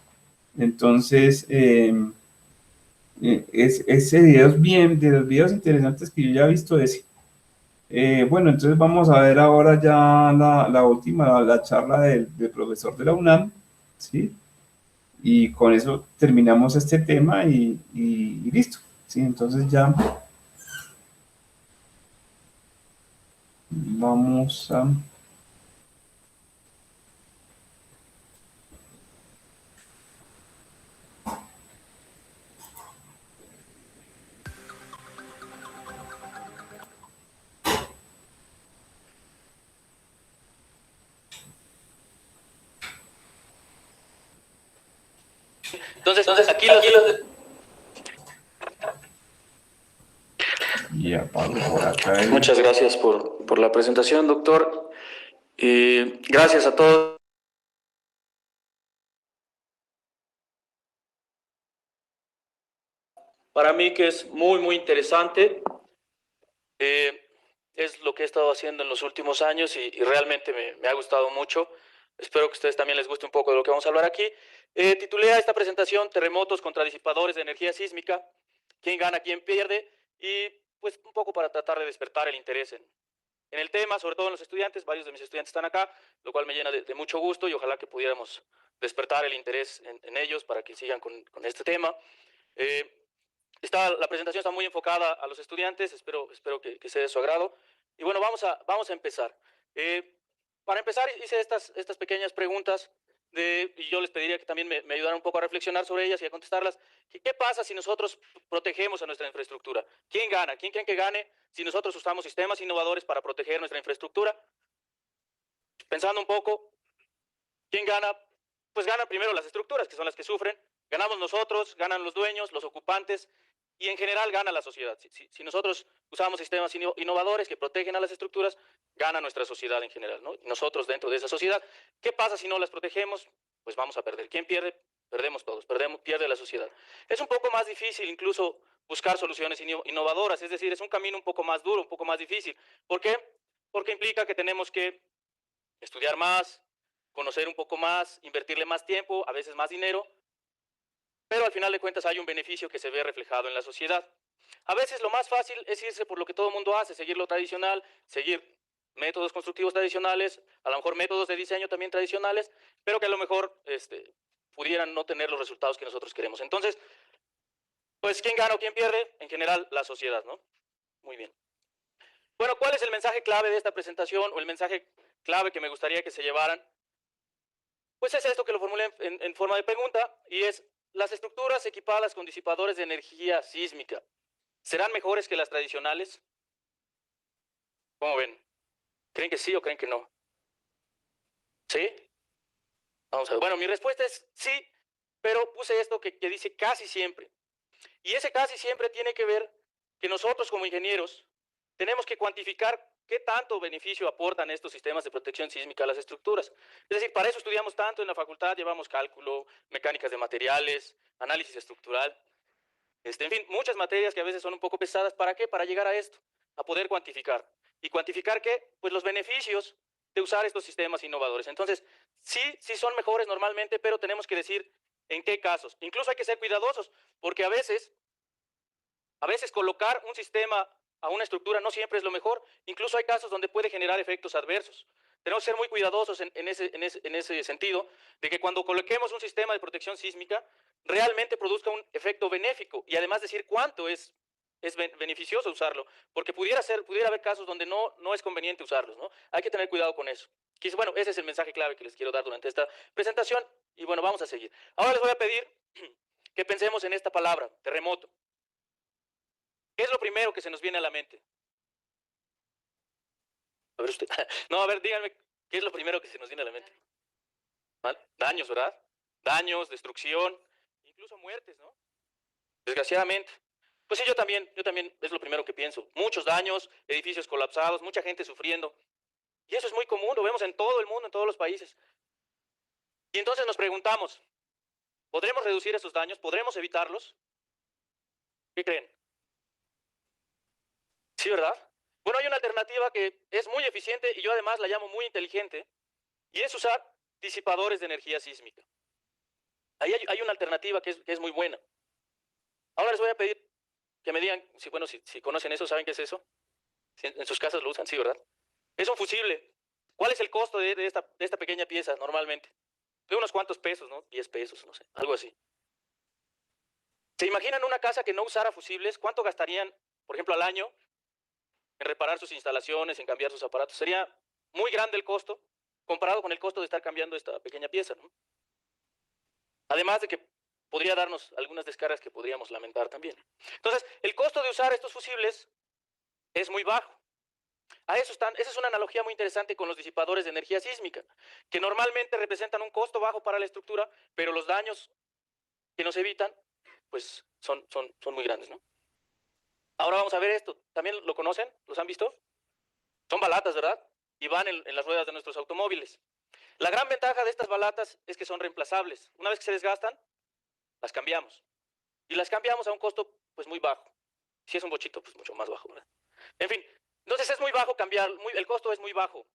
Entonces, ese video es bien, de los videos interesantes que yo ya he visto ese. Bueno, entonces vamos a ver ahora ya la última, la charla del profesor de la UNAM, ¿sí? Y con eso terminamos este tema y listo, ¿sí? Entonces ya vamos a... Entonces, aquí los... Y apago por acá. Muchas gracias por la presentación, doctor. Gracias a todos. Para mí que es muy interesante. Es lo que he estado haciendo en los últimos años y realmente me ha gustado mucho. Espero que a ustedes también les guste un poco de lo que vamos a hablar aquí. Titulé a esta presentación Terremotos contra disipadores de energía sísmica. ¿Quién gana, quién pierde? Y pues un poco para tratar de despertar el interés en el tema, sobre todo en los estudiantes. Varios de mis estudiantes están acá, lo cual me llena de mucho gusto y ojalá que pudiéramos despertar el interés en ellos para que sigan con este tema. La presentación está muy enfocada a los estudiantes, espero que sea de su agrado. Y bueno, vamos a empezar. Para empezar, hice estas pequeñas preguntas y yo les pediría que también me ayudaran un poco a reflexionar sobre ellas y a contestarlas. ¿Qué pasa si nosotros protegemos a nuestra infraestructura? ¿Quién gana? ¿Quién creen que gane si nosotros usamos sistemas innovadores para proteger nuestra infraestructura? Pensando un poco, ¿quién gana? Pues ganan primero las estructuras, que son las que sufren. Ganamos nosotros, ganan los dueños, los ocupantes, y en general gana la sociedad. Si nosotros usamos sistemas innovadores que protegen a las estructuras, gana nuestra sociedad en general, ¿no? Y nosotros dentro de esa sociedad, ¿qué pasa si no las protegemos? Pues vamos a perder. ¿Quién pierde? Perdemos todos, pierde la sociedad. Es un poco más difícil incluso buscar soluciones innovadoras, es decir, es un camino un poco más duro, un poco más difícil. ¿Por qué? Porque implica que tenemos que estudiar más, conocer un poco más, invertirle más tiempo, a veces más dinero, pero al final de cuentas hay un beneficio que se ve reflejado en la sociedad. A veces lo más fácil es irse por lo que todo el mundo hace, seguir lo tradicional, seguir métodos constructivos tradicionales, a lo mejor métodos de diseño también tradicionales, pero que a lo mejor pudieran no tener los resultados que nosotros queremos. Entonces, pues, ¿quién gana o quién pierde? En general, la sociedad, ¿no? Muy bien. Bueno, ¿cuál es el mensaje clave de esta presentación o el mensaje clave que me gustaría que se llevaran? Pues es esto que lo formulé en forma de pregunta y es: las estructuras equipadas con disipadores de energía sísmica, ¿serán mejores que las tradicionales? ¿Cómo ven? ¿Creen que sí o creen que no? ¿Sí? Vamos a ver. Bueno, mi respuesta es sí, pero puse esto que dice casi siempre. Y ese casi siempre tiene que ver que nosotros como ingenieros tenemos que cuantificar qué tanto beneficio aportan estos sistemas de protección sísmica a las estructuras. Es decir, para eso estudiamos tanto en la facultad, llevamos cálculo, mecánicas de materiales, análisis estructural, en fin, muchas materias que a veces son un poco pesadas. ¿Para qué? Para llegar a esto, a poder cuantificar. ¿Y cuantificar qué? Pues los beneficios de usar estos sistemas innovadores. Entonces, sí son mejores normalmente, pero tenemos que decir en qué casos. Incluso hay que ser cuidadosos, porque a veces colocar un sistema a una estructura no siempre es lo mejor. Incluso hay casos donde puede generar efectos adversos. Tenemos que ser muy cuidadosos en ese sentido, de que cuando coloquemos un sistema de protección sísmica, realmente produzca un efecto benéfico y además decir cuánto es beneficioso usarlo, porque pudiera haber casos donde no es conveniente usarlos, ¿no? Hay que tener cuidado con eso. Bueno, ese es el mensaje clave que les quiero dar durante esta presentación y bueno, vamos a seguir. Ahora les voy a pedir que pensemos en esta palabra, terremoto. ¿Qué es lo primero que se nos viene a la mente? A ver usted. No, a ver, díganme, ¿qué es lo primero que se nos viene a la mente? ¿Mal? Daños, ¿verdad? Daños, destrucción, incluso muertes, ¿no? Desgraciadamente. Pues sí, yo también es lo primero que pienso. Muchos daños, edificios colapsados, mucha gente sufriendo. Y eso es muy común, lo vemos en todo el mundo, en todos los países. Y entonces nos preguntamos, ¿podremos reducir esos daños? ¿Podremos evitarlos? ¿Qué creen? Sí, ¿verdad? Bueno, hay una alternativa que es muy eficiente y yo además la llamo muy inteligente, y es usar disipadores de energía sísmica. Ahí hay una alternativa que es muy buena. Ahora les voy a pedir que me digan, si conocen eso, ¿saben qué es eso? Si en sus casas lo usan, sí, ¿verdad? Es un fusible. ¿Cuál es el costo de esta pequeña pieza normalmente? De unos cuantos pesos, ¿no? 10 pesos, no sé, algo así. ¿Se imaginan una casa que no usara fusibles? ¿Cuánto gastarían, por ejemplo, al año en reparar sus instalaciones, en cambiar sus aparatos? Sería muy grande el costo comparado con el costo de estar cambiando esta pequeña pieza, ¿no? Además de que podría darnos algunas descargas que podríamos lamentar también. Entonces, el costo de usar estos fusibles es muy bajo. Esa es una analogía muy interesante con los disipadores de energía sísmica, que normalmente representan un costo bajo para la estructura, pero los daños que nos evitan, pues son muy grandes, ¿no? Ahora vamos a ver esto. ¿También lo conocen? ¿Los han visto? Son balatas, ¿verdad? Y van en las ruedas de nuestros automóviles. La gran ventaja de estas balatas es que son reemplazables. Una vez que se desgastan, las cambiamos. Y las cambiamos a un costo, pues, muy bajo. Si es un bochito, pues mucho más bajo, ¿verdad? En fin, entonces es muy bajo cambiar, el costo es muy bajo.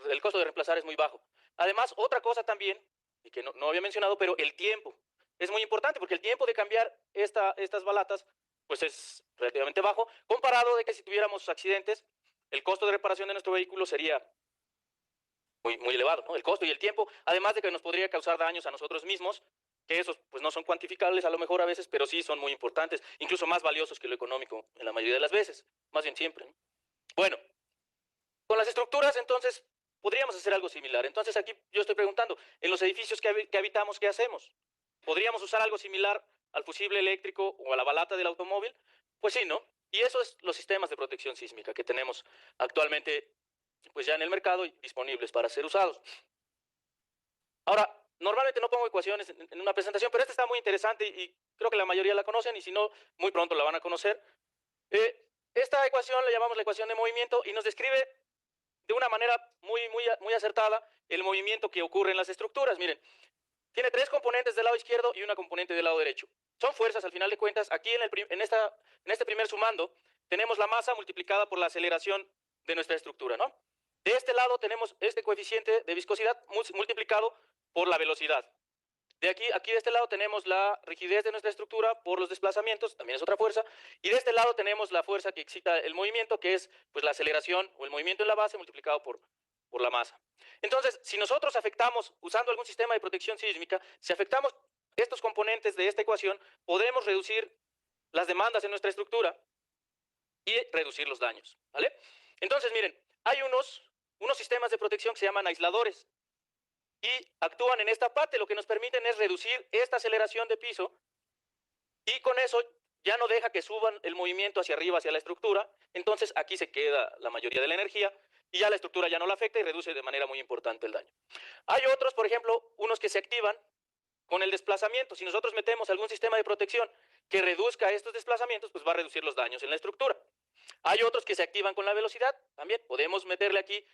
El costo de reemplazar es muy bajo. Además, otra cosa también, y que no había mencionado, pero el tiempo es muy importante, porque el tiempo de cambiar estas balatas, pues es relativamente bajo, comparado de que si tuviéramos accidentes, el costo de reparación de nuestro vehículo sería muy elevado, ¿no? El costo y el tiempo, además de que nos podría causar daños a nosotros mismos, que esos pues no son cuantificables a lo mejor a veces, pero sí son muy importantes, incluso más valiosos que lo económico en la mayoría de las veces, más bien siempre, ¿no? Bueno, con las estructuras entonces podríamos hacer algo similar. Entonces aquí yo estoy preguntando, en los edificios que habitamos, ¿qué hacemos? ¿Podríamos usar algo similar al fusible eléctrico o a la balata del automóvil? Pues sí, ¿no? Y eso es los sistemas de protección sísmica que tenemos actualmente pues ya en el mercado y disponibles para ser usados. Ahora, normalmente no pongo ecuaciones en una presentación, pero esta está muy interesante y creo que la mayoría la conocen, y si no, muy pronto la van a conocer. Esta ecuación la llamamos la ecuación de movimiento y nos describe de una manera muy acertada el movimiento que ocurre en las estructuras. Miren, tiene 3 componentes del lado izquierdo y una componente del lado derecho. Son fuerzas al final de cuentas. Aquí en este primer sumando tenemos la masa multiplicada por la aceleración de nuestra estructura, ¿no? De este lado tenemos este coeficiente de viscosidad multiplicado por la velocidad. Aquí de este lado tenemos la rigidez de nuestra estructura por los desplazamientos, también es otra fuerza, y de este lado tenemos la fuerza que excita el movimiento, que es pues la aceleración o el movimiento en la base multiplicado por la masa. Entonces, si nosotros afectamos, usando algún sistema de protección sísmica, si afectamos estos componentes de esta ecuación, podemos reducir las demandas en nuestra estructura y reducir los daños, ¿vale? Entonces, miren, hay unos sistemas de protección que se llaman aisladores y actúan en esta parte, lo que nos permiten es reducir esta aceleración de piso y con eso ya no deja que suban el movimiento hacia arriba, hacia la estructura. Entonces aquí se queda la mayoría de la energía y ya la estructura ya no la afecta y reduce de manera muy importante el daño. Hay otros, por ejemplo, unos que se activan con el desplazamiento. Si nosotros metemos algún sistema de protección que reduzca estos desplazamientos, pues va a reducir los daños en la estructura. Hay otros que se activan con la velocidad. También podemos meterle aquí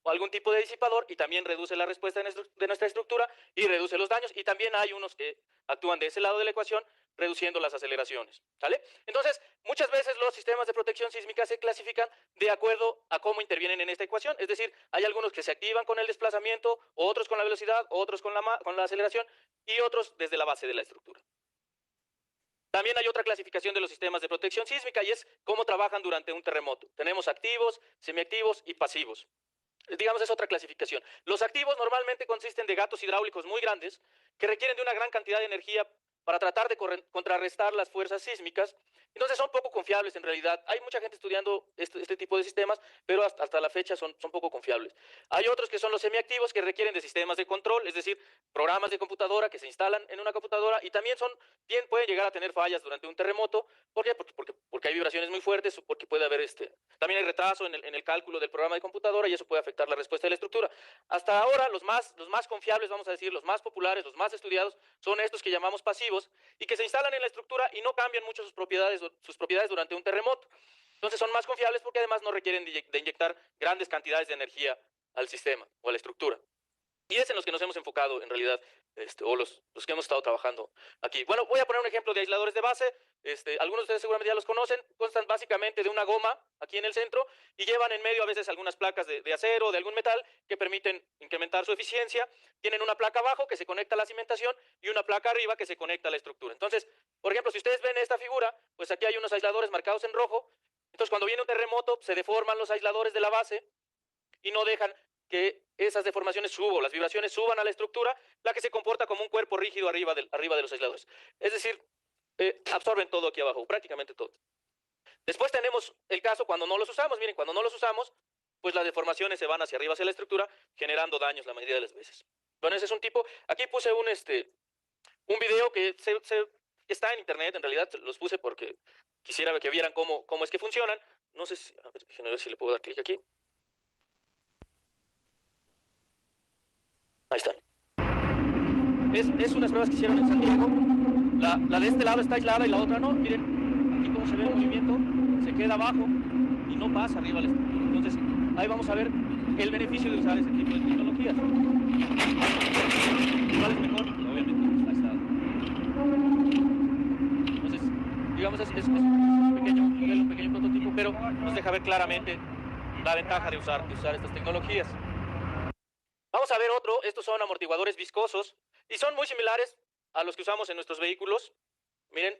algún tipo de disipador y también reduce la respuesta de nuestra estructura y reduce los daños. Y también hay unos que actúan de ese lado de la ecuación, reduciendo las aceleraciones, ¿sale? Entonces, muchas veces los sistemas de protección sísmica se clasifican de acuerdo a cómo intervienen en esta ecuación. Es decir, hay algunos que se activan con el desplazamiento, otros con la velocidad, otros con la aceleración y otros desde la base de la estructura. También hay otra clasificación de los sistemas de protección sísmica y es cómo trabajan durante un terremoto. Tenemos activos, semiactivos y pasivos. Digamos, es otra clasificación. Los activos normalmente consisten de gatos hidráulicos muy grandes que requieren de una gran cantidad de energía para tratar de contrarrestar las fuerzas sísmicas. Entonces son poco confiables en realidad. Hay mucha gente estudiando este tipo de sistemas, pero hasta la fecha son poco confiables. Hay otros que son los semiactivos, que requieren de sistemas de control, es decir, programas de computadora que se instalan en una computadora y también pueden llegar a tener fallas durante un terremoto. ¿Por qué? Porque hay vibraciones muy fuertes, porque puede haber también hay retraso en el cálculo del programa de computadora y eso puede afectar la respuesta de la estructura. Hasta ahora los más confiables, vamos a decir, los más populares, los más estudiados, son estos que llamamos pasivos y que se instalan en la estructura y no cambian mucho sus propiedades durante un terremoto. Entonces son más confiables porque además no requieren de inyectar grandes cantidades de energía al sistema o a la estructura. Y es en los que nos hemos enfocado en realidad, o los que hemos estado trabajando aquí. Bueno, voy a poner un ejemplo de aisladores de base. Algunos de ustedes seguramente ya los conocen. Constan básicamente de una goma aquí en el centro y llevan en medio a veces algunas placas de acero o de algún metal que permiten incrementar su eficiencia. Tienen una placa abajo que se conecta a la cimentación y una placa arriba que se conecta a la estructura. Entonces, por ejemplo, si ustedes ven esta figura, pues aquí hay unos aisladores marcados en rojo. Entonces, cuando viene un terremoto, se deforman los aisladores de la base y no dejan que esas deformaciones suban, las vibraciones suban a la estructura, la que se comporta como un cuerpo rígido arriba de los aisladores. Es decir, absorben todo aquí abajo, prácticamente todo. Después tenemos el caso cuando no los usamos. Miren, cuando no los usamos, pues las deformaciones se van hacia arriba, hacia la estructura, generando daños la mayoría de las veces. Bueno, ese es un tipo. Aquí puse un video que está en internet, en realidad los puse porque quisiera que vieran cómo es que funcionan. No sé si, a ver si le puedo dar clic aquí. Ahí están. Es unas pruebas que hicieron en San Diego. La de este lado está aislada y la otra no. Miren, aquí como se ve el movimiento, se queda abajo y no pasa arriba a la estructura. Entonces, ahí vamos a ver el beneficio de usar ese tipo de tecnologías. ¿Cuál es mejor? Obviamente está aislado. Entonces, digamos, es un pequeño modelo, un pequeño prototipo, pero nos deja ver claramente la ventaja de usar estas tecnologías. Vamos a ver otro. Estos son amortiguadores viscosos y son muy similares a los que usamos en nuestros vehículos. Miren,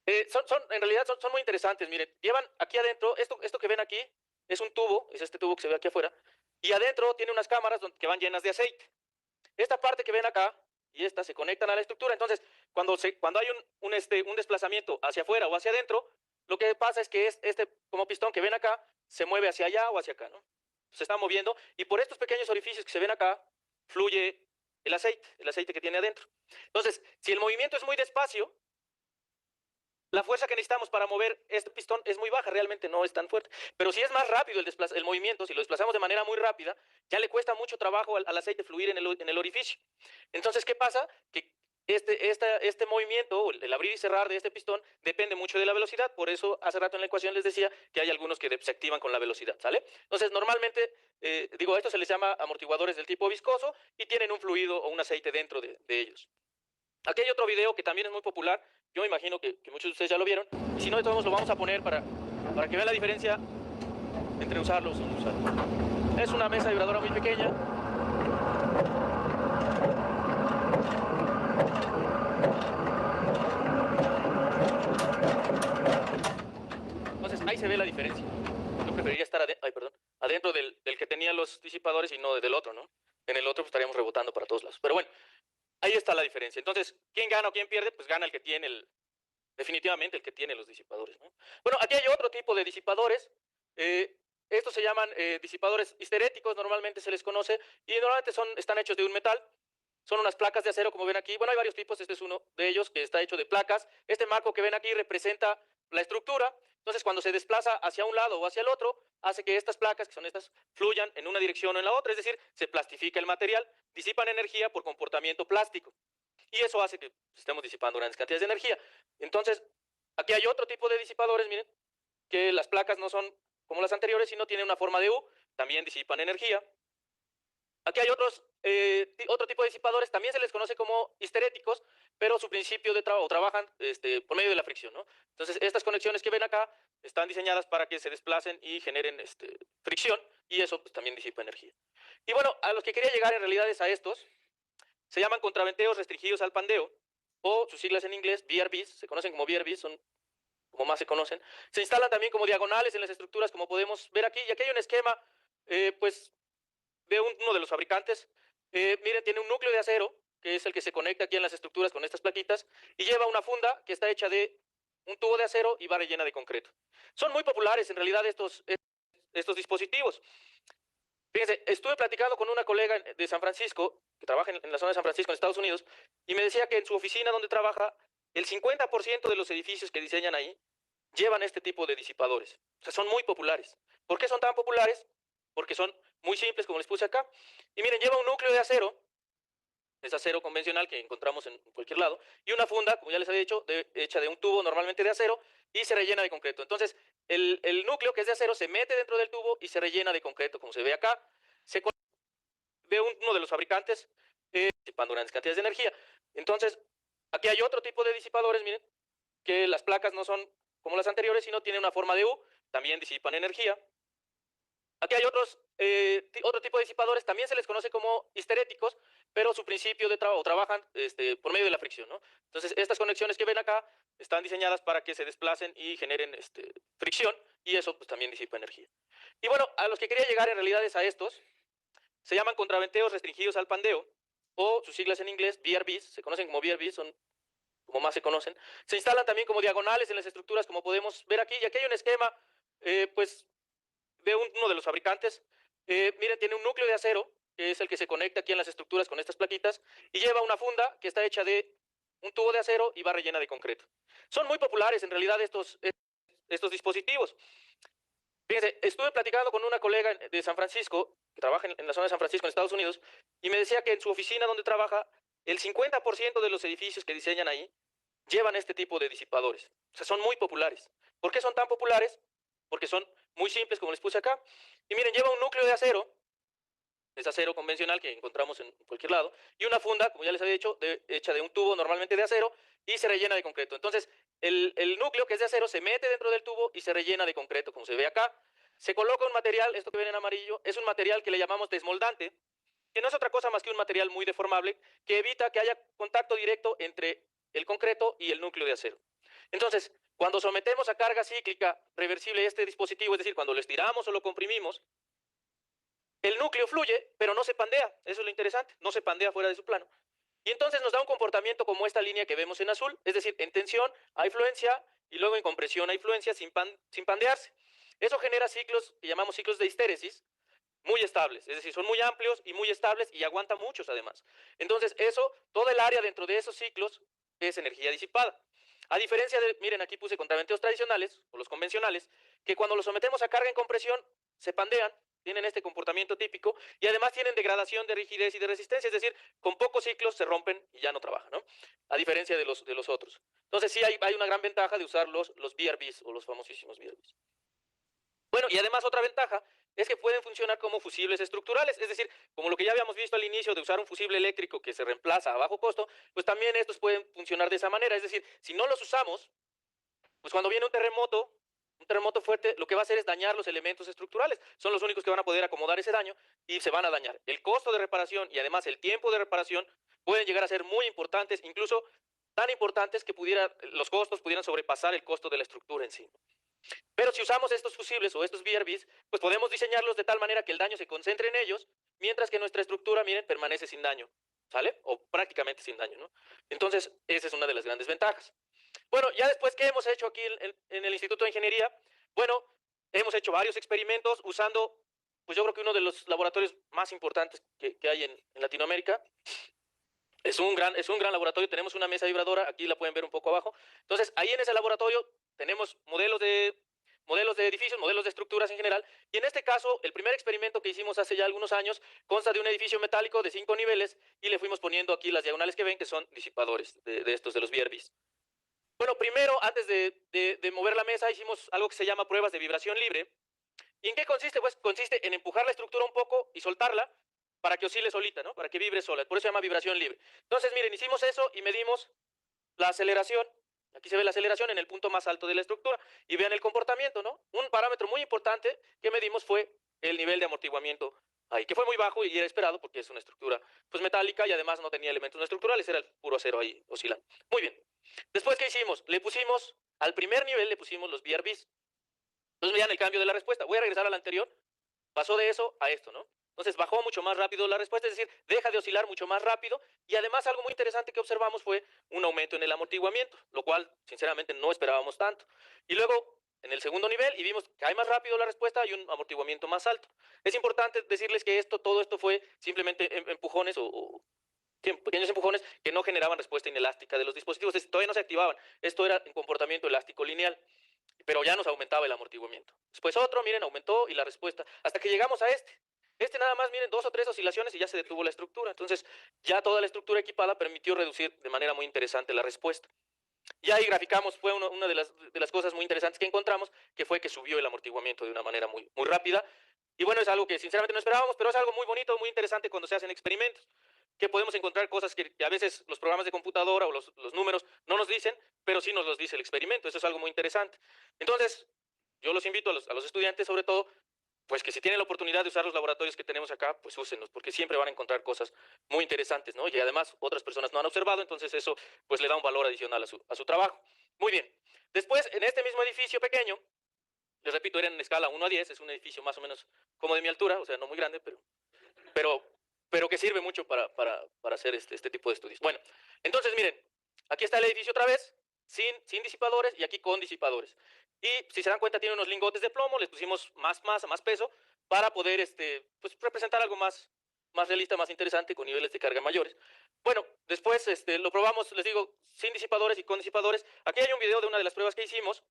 en realidad son muy interesantes. Miren, llevan aquí adentro, esto que ven aquí es un tubo, es este tubo que se ve aquí afuera, y adentro tiene unas cámaras que van llenas de aceite. Esta parte que ven acá y esta se conectan a la estructura. Entonces, cuando hay un desplazamiento hacia afuera o hacia adentro, lo que pasa es que como pistón que ven acá se mueve hacia allá o hacia acá, ¿no? Se está moviendo y por estos pequeños orificios que se ven acá fluye el aceite que tiene adentro. Entonces, si el movimiento es muy despacio, la fuerza que necesitamos para mover este pistón es muy baja, realmente no es tan fuerte. Pero si es más rápido el movimiento, si lo desplazamos de manera muy rápida, ya le cuesta mucho trabajo al aceite fluir en el orificio. Entonces, ¿qué pasa? Que este movimiento, el abrir y cerrar de este pistón, depende mucho de la velocidad. Por eso, hace rato en la ecuación les decía que hay algunos que se activan con la velocidad, ¿sale? Entonces, normalmente, a esto se les llama amortiguadores del tipo viscoso y tienen un fluido o un aceite dentro de ellos. Aquí hay otro video que también es muy popular. Yo me imagino que muchos de ustedes ya lo vieron. Y si no, de todos modos lo vamos a poner para que vean la diferencia entre usarlos o no usarlos. Es una mesa vibradora muy pequeña. Entonces ahí se ve la diferencia. Yo preferiría estar adentro del que tenía los disipadores y no del otro, ¿no? En el otro pues, estaríamos rebotando para todos lados. Pero bueno, ahí está la diferencia. Entonces, ¿quién gana o quién pierde? Pues gana el que tiene definitivamente el que tiene los disipadores, ¿no? Bueno, aquí hay otro tipo de disipadores. Estos se llaman disipadores histeréticos, normalmente se les conoce, y normalmente están hechos de un metal. Son unas placas de acero, como ven aquí. Bueno, hay varios tipos, este es uno de ellos que está hecho de placas. Este marco que ven aquí representa la estructura. Entonces, cuando se desplaza hacia un lado o hacia el otro, hace que estas placas, que son estas, fluyan en una dirección o en la otra, es decir, se plastifica el material, disipan energía por comportamiento plástico. Y eso hace que estemos disipando grandes cantidades de energía. Entonces, aquí hay otro tipo de disipadores, miren, que las placas no son como las anteriores, sino tienen una forma de U, también disipan energía. Aquí hay otro tipo de disipadores, también se les conoce como histeréticos, pero su principio de trabajo trabajan por medio de la fricción, ¿no? Entonces, estas conexiones que ven acá están diseñadas para que se desplacen y generen fricción, y eso pues, también disipa energía. Y bueno, a los que quería llegar en realidad es a estos. Se llaman contraventeos restringidos al pandeo, o sus siglas en inglés, VRVs, se conocen como VRVs, son como más se conocen. Se instalan también como diagonales en las estructuras, como podemos ver aquí. Y aquí hay un esquema, pues, de uno de los fabricantes. Miren, tiene un núcleo de acero, que es el que se conecta aquí en las estructuras con estas plaquitas, y lleva una funda que está hecha de un tubo de acero y va rellena de concreto. Son muy populares, en realidad, estos dispositivos. Fíjense, estuve platicando con una colega de San Francisco, que trabaja en la zona de San Francisco, en Estados Unidos, y me decía que en su oficina donde trabaja, el 50% de los edificios que diseñan ahí llevan este tipo de disipadores. O sea, son muy populares. ¿Por qué son tan populares? Porque son muy simples, como les puse acá. Y miren, lleva un núcleo de acero, es acero convencional que encontramos en cualquier lado, y una funda, como ya les había dicho, hecha de un tubo normalmente de acero, y se rellena de concreto. Entonces, el núcleo que es de acero se mete dentro del tubo y se rellena de concreto, como se ve acá. uno de los fabricantes disipando grandes cantidades de energía. Entonces, aquí hay otro tipo de disipadores, miren, que las placas no son como las anteriores, sino tienen una forma de U, también disipan energía. Aquí hay otro tipo de disipadores, también se les conoce como histeréticos, pero su principio de trabajo trabajan por medio de la fricción, ¿no? Entonces, estas conexiones que ven acá están diseñadas para que se desplacen y generen fricción, y eso pues también disipa energía. Y bueno, a los que quería llegar en realidad es a estos. Se llaman contraventeos restringidos al pandeo, o sus siglas en inglés, VRVs, se conocen como VRVs, son como más se conocen. Se instalan también como diagonales en las estructuras, como podemos ver aquí, y aquí hay un esquema, pues, de uno de los fabricantes. Miren, tiene un núcleo de acero, que es el que se conecta aquí en las estructuras con estas plaquitas, y lleva una funda que está hecha de un tubo de acero y va rellena de concreto. Son muy populares en realidad estos dispositivos. Fíjense, estuve platicando con una colega de San Francisco, que trabaja en la zona de San Francisco, en Estados Unidos, y me decía que en su oficina donde trabaja, el 50% de los edificios que diseñan ahí llevan este tipo de disipadores. O sea, son muy populares. ¿Por qué son tan populares? Porque son muy simples, como les puse acá. Y miren, lleva un núcleo de acero, es acero convencional que encontramos en cualquier lado, y una funda, como ya les había dicho, hecha de un tubo normalmente de acero, y se rellena de concreto. Entonces, el núcleo que es de acero se mete dentro del tubo y se rellena de concreto, como se ve acá. Se coloca un material, esto que ven en amarillo, es un material que le llamamos desmoldante, que no es otra cosa más que un material muy deformable, que evita que haya contacto directo entre el concreto y el núcleo de acero. Entonces, cuando sometemos a carga cíclica reversible este dispositivo, es decir, cuando lo estiramos o lo comprimimos, el núcleo fluye, pero no se pandea. Eso es lo interesante, no se pandea fuera de su plano. Y entonces nos da un comportamiento como esta línea que vemos en azul, es decir, en tensión hay fluencia y luego en compresión hay fluencia sin pandearse. Eso genera ciclos que llamamos ciclos de histéresis, muy estables, es decir, son muy amplios y muy estables y aguantan muchos además. Entonces todo el área dentro de esos ciclos es energía disipada. A diferencia de, miren, aquí puse contraventeos tradicionales, o los convencionales, que cuando los sometemos a carga en compresión, se pandean, tienen este comportamiento típico, y además tienen degradación de rigidez y de resistencia, es decir, con pocos ciclos se rompen y ya no trabajan, ¿no? A diferencia de los otros. Entonces sí hay una gran ventaja de usar los VRVs, o los famosísimos VRVs. Bueno, y además otra ventaja es que pueden funcionar como fusibles estructurales, es decir, como lo que ya habíamos visto al inicio de usar un fusible eléctrico que se reemplaza a bajo costo, pues también estos pueden funcionar de esa manera, es decir, si no los usamos, pues cuando viene un terremoto fuerte, lo que va a hacer es dañar los elementos estructurales, son los únicos que van a poder acomodar ese daño y se van a dañar. El costo de reparación y además el tiempo de reparación pueden llegar a ser muy importantes, incluso tan importantes que los costos pudieran sobrepasar el costo de la estructura en sí. Pero si usamos estos fusibles o estos VRVs, pues podemos diseñarlos de tal manera que el daño se concentre en ellos, mientras que nuestra estructura, miren, permanece sin daño, ¿sale? O prácticamente sin daño, ¿no? Entonces, esa es una de las grandes ventajas. Bueno, ya después, ¿qué hemos hecho aquí en el Instituto de Ingeniería? Bueno, hemos hecho varios experimentos usando, pues yo creo que uno de los laboratorios más importantes que hay en Latinoamérica. Es un gran laboratorio, tenemos una mesa vibradora, aquí la pueden ver un poco abajo. Entonces, ahí en ese laboratorio tenemos modelos de edificios, modelos de estructuras en general, y en este caso, el primer experimento que hicimos hace ya algunos años consta de un edificio metálico de 5 niveles, y le fuimos poniendo aquí las diagonales que ven, que son disipadores de los VRVs. Bueno, primero, antes de mover la mesa, hicimos algo que se llama pruebas de vibración libre. ¿Y en qué consiste? Pues consiste en empujar la estructura un poco y soltarla para que oscile solita, ¿no? Para que vibre sola. Por eso se llama vibración libre. Entonces, miren, hicimos eso y medimos la aceleración. Aquí se ve la aceleración en el punto más alto de la estructura. Y vean el comportamiento, ¿no? Un parámetro muy importante que medimos fue el nivel de amortiguamiento ahí, que fue muy bajo y era esperado porque es una estructura pues metálica y además no tenía elementos no estructurales, era el puro acero ahí oscilando. Muy bien. Después, ¿qué hicimos? Al primer nivel le pusimos los VRVs. Entonces vean el cambio de la respuesta. Voy a regresar al anterior. Pasó de eso a esto, ¿no? Entonces bajó mucho más rápido la respuesta, es decir, deja de oscilar mucho más rápido, y además algo muy interesante que observamos fue un aumento en el amortiguamiento, lo cual sinceramente no esperábamos tanto. Y luego en el segundo nivel y vimos que cae más rápido la respuesta y un amortiguamiento más alto. Es importante decirles que todo esto fue simplemente empujones o pequeños empujones que no generaban respuesta inelástica de los dispositivos, todavía no se activaban, esto era en comportamiento elástico lineal, pero ya nos aumentaba el amortiguamiento. Después otro, miren, aumentó y la respuesta, hasta que llegamos a este nada más, miren, 2 o 3 oscilaciones y ya se detuvo la estructura. Entonces, ya toda la estructura equipada permitió reducir de manera muy interesante la respuesta. Y ahí graficamos, fue una de las cosas muy interesantes que encontramos, que fue que subió el amortiguamiento de una manera muy rápida. Y bueno, es algo que sinceramente no esperábamos, pero es algo muy bonito, muy interesante cuando se hacen experimentos, que podemos encontrar cosas que a veces los programas de computadora o los números no nos dicen, pero sí nos los dice el experimento. Eso es algo muy interesante. Entonces, yo los invito a los estudiantes, sobre todo, pues que si tienen la oportunidad de usar los laboratorios que tenemos acá, pues úsenlos, porque siempre van a encontrar cosas muy interesantes, ¿no? Y además otras personas no han observado, entonces eso pues le da un valor adicional a su trabajo. Muy bien. Después, en este mismo edificio pequeño, les repito, era en escala 1 a 10, es un edificio más o menos como de mi altura, o sea, no muy grande, pero, pero que sirve mucho para hacer este tipo de estudios. Bueno, entonces miren, aquí está el edificio otra vez, sin disipadores y aquí con disipadores. Y si se dan cuenta tiene unos lingotes de plomo, les pusimos más masa, más peso, para poder pues, representar algo más realista, más interesante, con niveles de carga mayores. Bueno, después lo probamos, les digo, sin disipadores y con disipadores. Aquí hay un video de una de las pruebas que hicimos.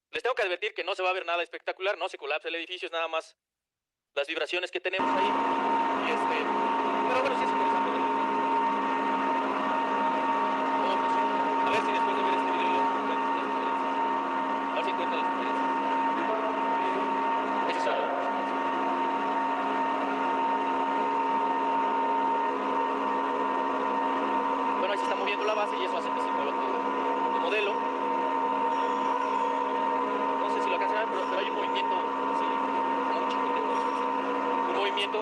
Les tengo que advertir que no se va a ver nada espectacular, no se colapsa el edificio, es nada más las vibraciones que tenemos ahí. Y pero bueno, sí es interesante. ¿Cómo funciona? A ver si después de ver este video a ver si encuentran las diferencias. Ese es solo. Bueno, ahí se está moviendo la base y eso hace que se mueva todo el modelo. No sé si lo alcanzan a ver, pero hay un movimiento así, como un chiquito, un movimiento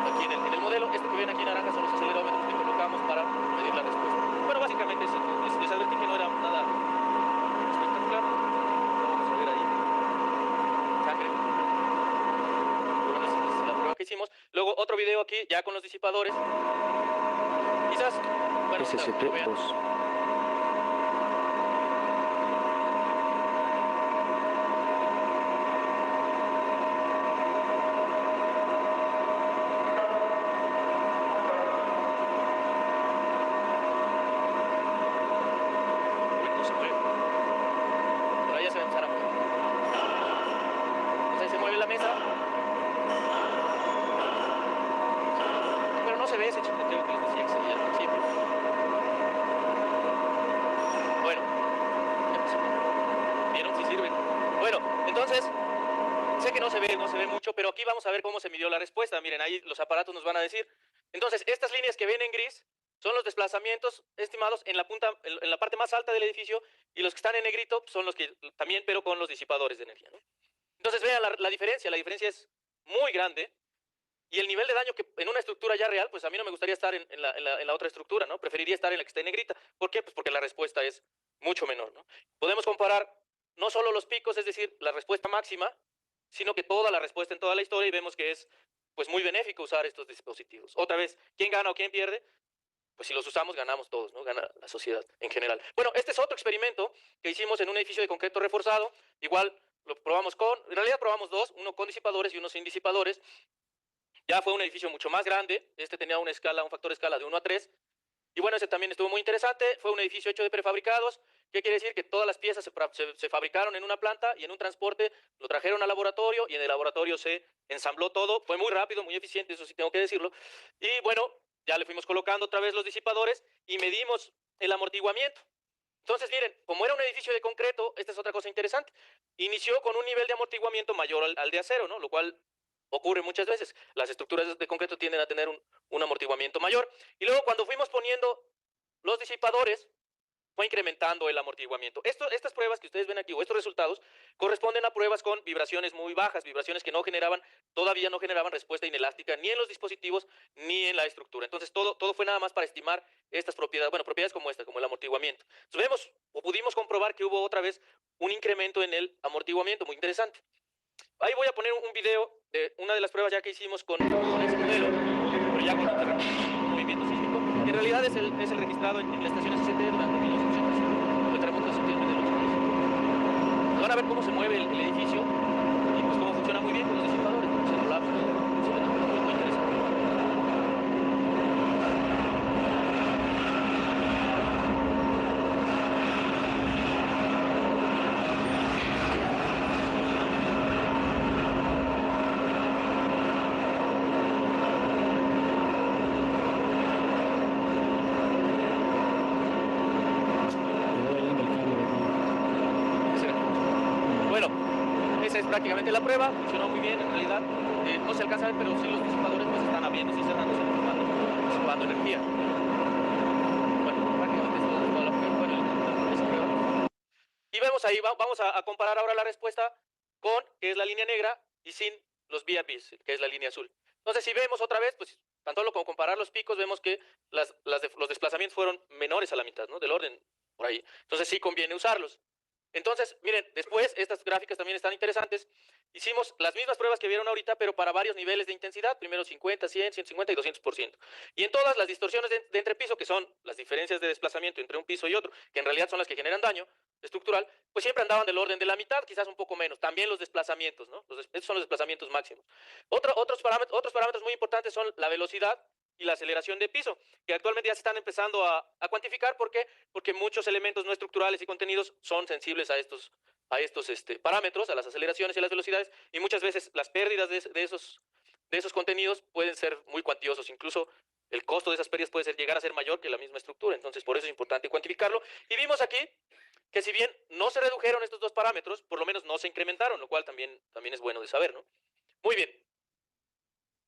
aquí en el modelo. Este que ven aquí en naranja son los acelerómetros que colocamos para medir la respuesta. Bueno, básicamente les advertí que no era nada espectacular. Vamos a ver ahí sangre. Pero bueno, esa es la prueba que hicimos. Luego otro video aquí ya con los disipadores. Quizás, bueno, SCP-2. no se mueve. Pero ahí ya se va a empezar a mover. Entonces ahí se mueve la mesa. Pero no se ve ese chicoteo que les decía que se veía al principio. Bueno, ¿vieron si sirven? Bueno, entonces, sé que no se ve mucho, pero aquí vamos a ver cómo se midió la respuesta. Miren, ahí los aparatos nos van a decir. Entonces, estas líneas que ven en gris son los desplazamientos estimados en la parte más alta del edificio, y los que están en negrito son los que también, pero con los disipadores de energía, ¿no? Entonces, vean la diferencia es muy grande. Y el nivel de daño que en una estructura ya real, pues a mí no me gustaría estar en la otra estructura, ¿no? Preferiría estar en la que esté en negrita. ¿Por qué? Pues porque la respuesta es mucho menor, ¿no? Podemos comparar no solo los picos, es decir, la respuesta máxima, sino que toda la respuesta en toda la historia, y vemos que es pues muy benéfico usar estos dispositivos. Otra vez, ¿quién gana o quién pierde? Pues si los usamos, ganamos todos, ¿no? Gana la sociedad en general. Bueno, este es otro experimento que hicimos en un edificio de concreto reforzado. Igual lo probamos en realidad probamos dos, uno con disipadores y uno sin disipadores. Ya fue un edificio mucho más grande. Este tenía un factor de escala de 1 a 3. Y bueno, ese también estuvo muy interesante. Fue un edificio hecho de prefabricados. ¿Qué quiere decir? Que todas las piezas se fabricaron en una planta, y en un transporte lo trajeron al laboratorio, y en el laboratorio se ensambló todo. Fue muy rápido, muy eficiente, eso sí tengo que decirlo. Y bueno, ya le fuimos colocando otra vez los disipadores y medimos el amortiguamiento. Entonces, miren, como era un edificio de concreto, esta es otra cosa interesante. Inició con un nivel de amortiguamiento mayor al de acero, ¿no? Lo cual ocurre muchas veces. Las estructuras de concreto tienden a tener un amortiguamiento mayor. Y luego, cuando fuimos poniendo los disipadores, fue incrementando el amortiguamiento. Estas pruebas que ustedes ven aquí, o estos resultados, corresponden a pruebas con vibraciones muy bajas, vibraciones que todavía no generaban respuesta inelástica ni en los dispositivos ni en la estructura. Entonces todo fue nada más para estimar estas propiedades, bueno, propiedades como esta, como el amortiguamiento. Entonces vemos, o pudimos comprobar, que hubo otra vez un incremento en el amortiguamiento, muy interesante. Ahí voy a poner un video de una de las pruebas ya que hicimos con ese modelo, pero ya con un movimiento sísmico. En realidad es el registrado en la estación SCT durante 1985. El terremoto sutilmente de los años. Van a ver cómo se mueve el edificio y pues cómo funciona muy bien con los disipadores. Se colapsa, funciona muy interesante. Bueno, esa es prácticamente la prueba, funcionó muy bien en realidad. No se alcanza a ver, pero sí los disipadores pues están abriéndose y cerrándose, disipando energía. Bueno, prácticamente esto es toda la prueba. Bueno, esa prueba. Y vemos ahí, vamos a comparar ahora la respuesta con, que es la línea negra, y sin los VIPs, que es la línea azul. Entonces, si vemos otra vez, pues tan solo como comparar los picos, vemos que los desplazamientos fueron menores a la mitad, ¿no? Del orden por ahí. Entonces, sí conviene usarlos. Entonces, miren, después estas gráficas también están interesantes. Hicimos las mismas pruebas que vieron ahorita, pero para varios niveles de intensidad, primero 50, 100, 150 y 200%. Y en todas las distorsiones de entrepiso, que son las diferencias de desplazamiento entre un piso y otro, que en realidad son las que generan daño estructural, pues siempre andaban del orden de la mitad, quizás un poco menos. También los desplazamientos, ¿no? Estos son los desplazamientos máximos. Otros parámetros muy importantes son la velocidad y la aceleración de piso, que actualmente ya se están empezando a cuantificar. ¿Por qué? Porque muchos elementos no estructurales y contenidos son sensibles a estos parámetros, a las aceleraciones y a las velocidades, y muchas veces las pérdidas de esos contenidos pueden ser muy cuantiosos. Incluso el costo de esas pérdidas puede llegar a ser mayor que la misma estructura. Entonces, por eso es importante cuantificarlo. Y vimos aquí que si bien no se redujeron estos dos parámetros, por lo menos no se incrementaron, lo cual también es bueno de saber, ¿no? Muy bien.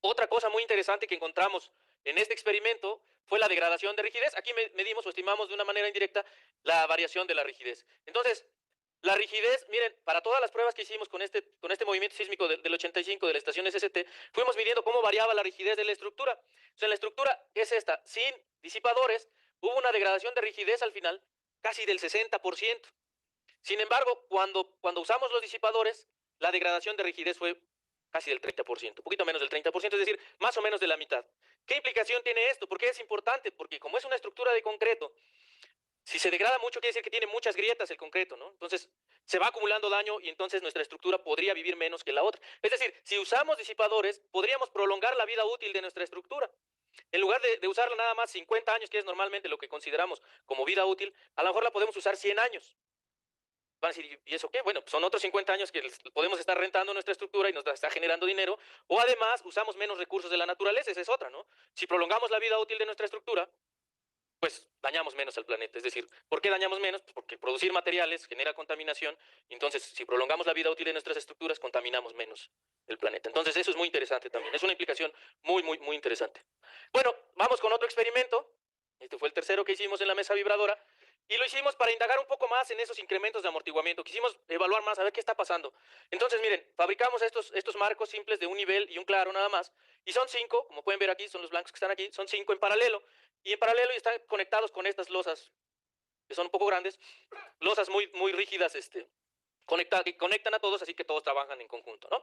Otra cosa muy interesante que encontramos en este experimento fue la degradación de rigidez. Aquí medimos o estimamos de una manera indirecta la variación de la rigidez. Entonces, la rigidez, miren, para todas las pruebas que hicimos con este movimiento sísmico del 85 de la estación SST, fuimos midiendo cómo variaba la rigidez de la estructura. O sea, la estructura es esta, sin disipadores, hubo una degradación de rigidez al final casi del 60%. Sin embargo, cuando usamos los disipadores, la degradación de rigidez fue casi del 30%, un poquito menos del 30%, es decir, más o menos de la mitad. ¿Qué implicación tiene esto? ¿Por qué es importante? Porque como es una estructura de concreto, si se degrada mucho, quiere decir que tiene muchas grietas el concreto, ¿no? Entonces, se va acumulando daño y entonces nuestra estructura podría vivir menos que la otra. Es decir, si usamos disipadores, podríamos prolongar la vida útil de nuestra estructura. En lugar de usarla nada más 50 años, que es normalmente lo que consideramos como vida útil, a lo mejor la podemos usar 100 años. Van a decir, ¿y eso qué? Bueno, pues son otros 50 años que podemos estar rentando nuestra estructura y nos está generando dinero, o además usamos menos recursos de la naturaleza, esa es otra, ¿no? Si prolongamos la vida útil de nuestra estructura, pues dañamos menos al planeta. Es decir, ¿por qué dañamos menos? Pues porque producir materiales genera contaminación, y entonces si prolongamos la vida útil de nuestras estructuras, contaminamos menos el planeta. Entonces eso es muy interesante también, es una implicación muy, muy, muy interesante. Bueno, vamos con otro experimento. Este fue el tercero que hicimos en la mesa vibradora. Y lo hicimos para indagar un poco más en esos incrementos de amortiguamiento. Quisimos evaluar más, a ver qué está pasando. Entonces, miren, fabricamos estos marcos simples de un nivel y un claro nada más. Y son 5, como pueden ver aquí, son los blancos que están aquí, son 5 en paralelo. Y en paralelo están conectados con estas losas, que son un poco grandes, losas muy, muy rígidas, que conectan a todos, así que todos trabajan en conjunto, ¿no?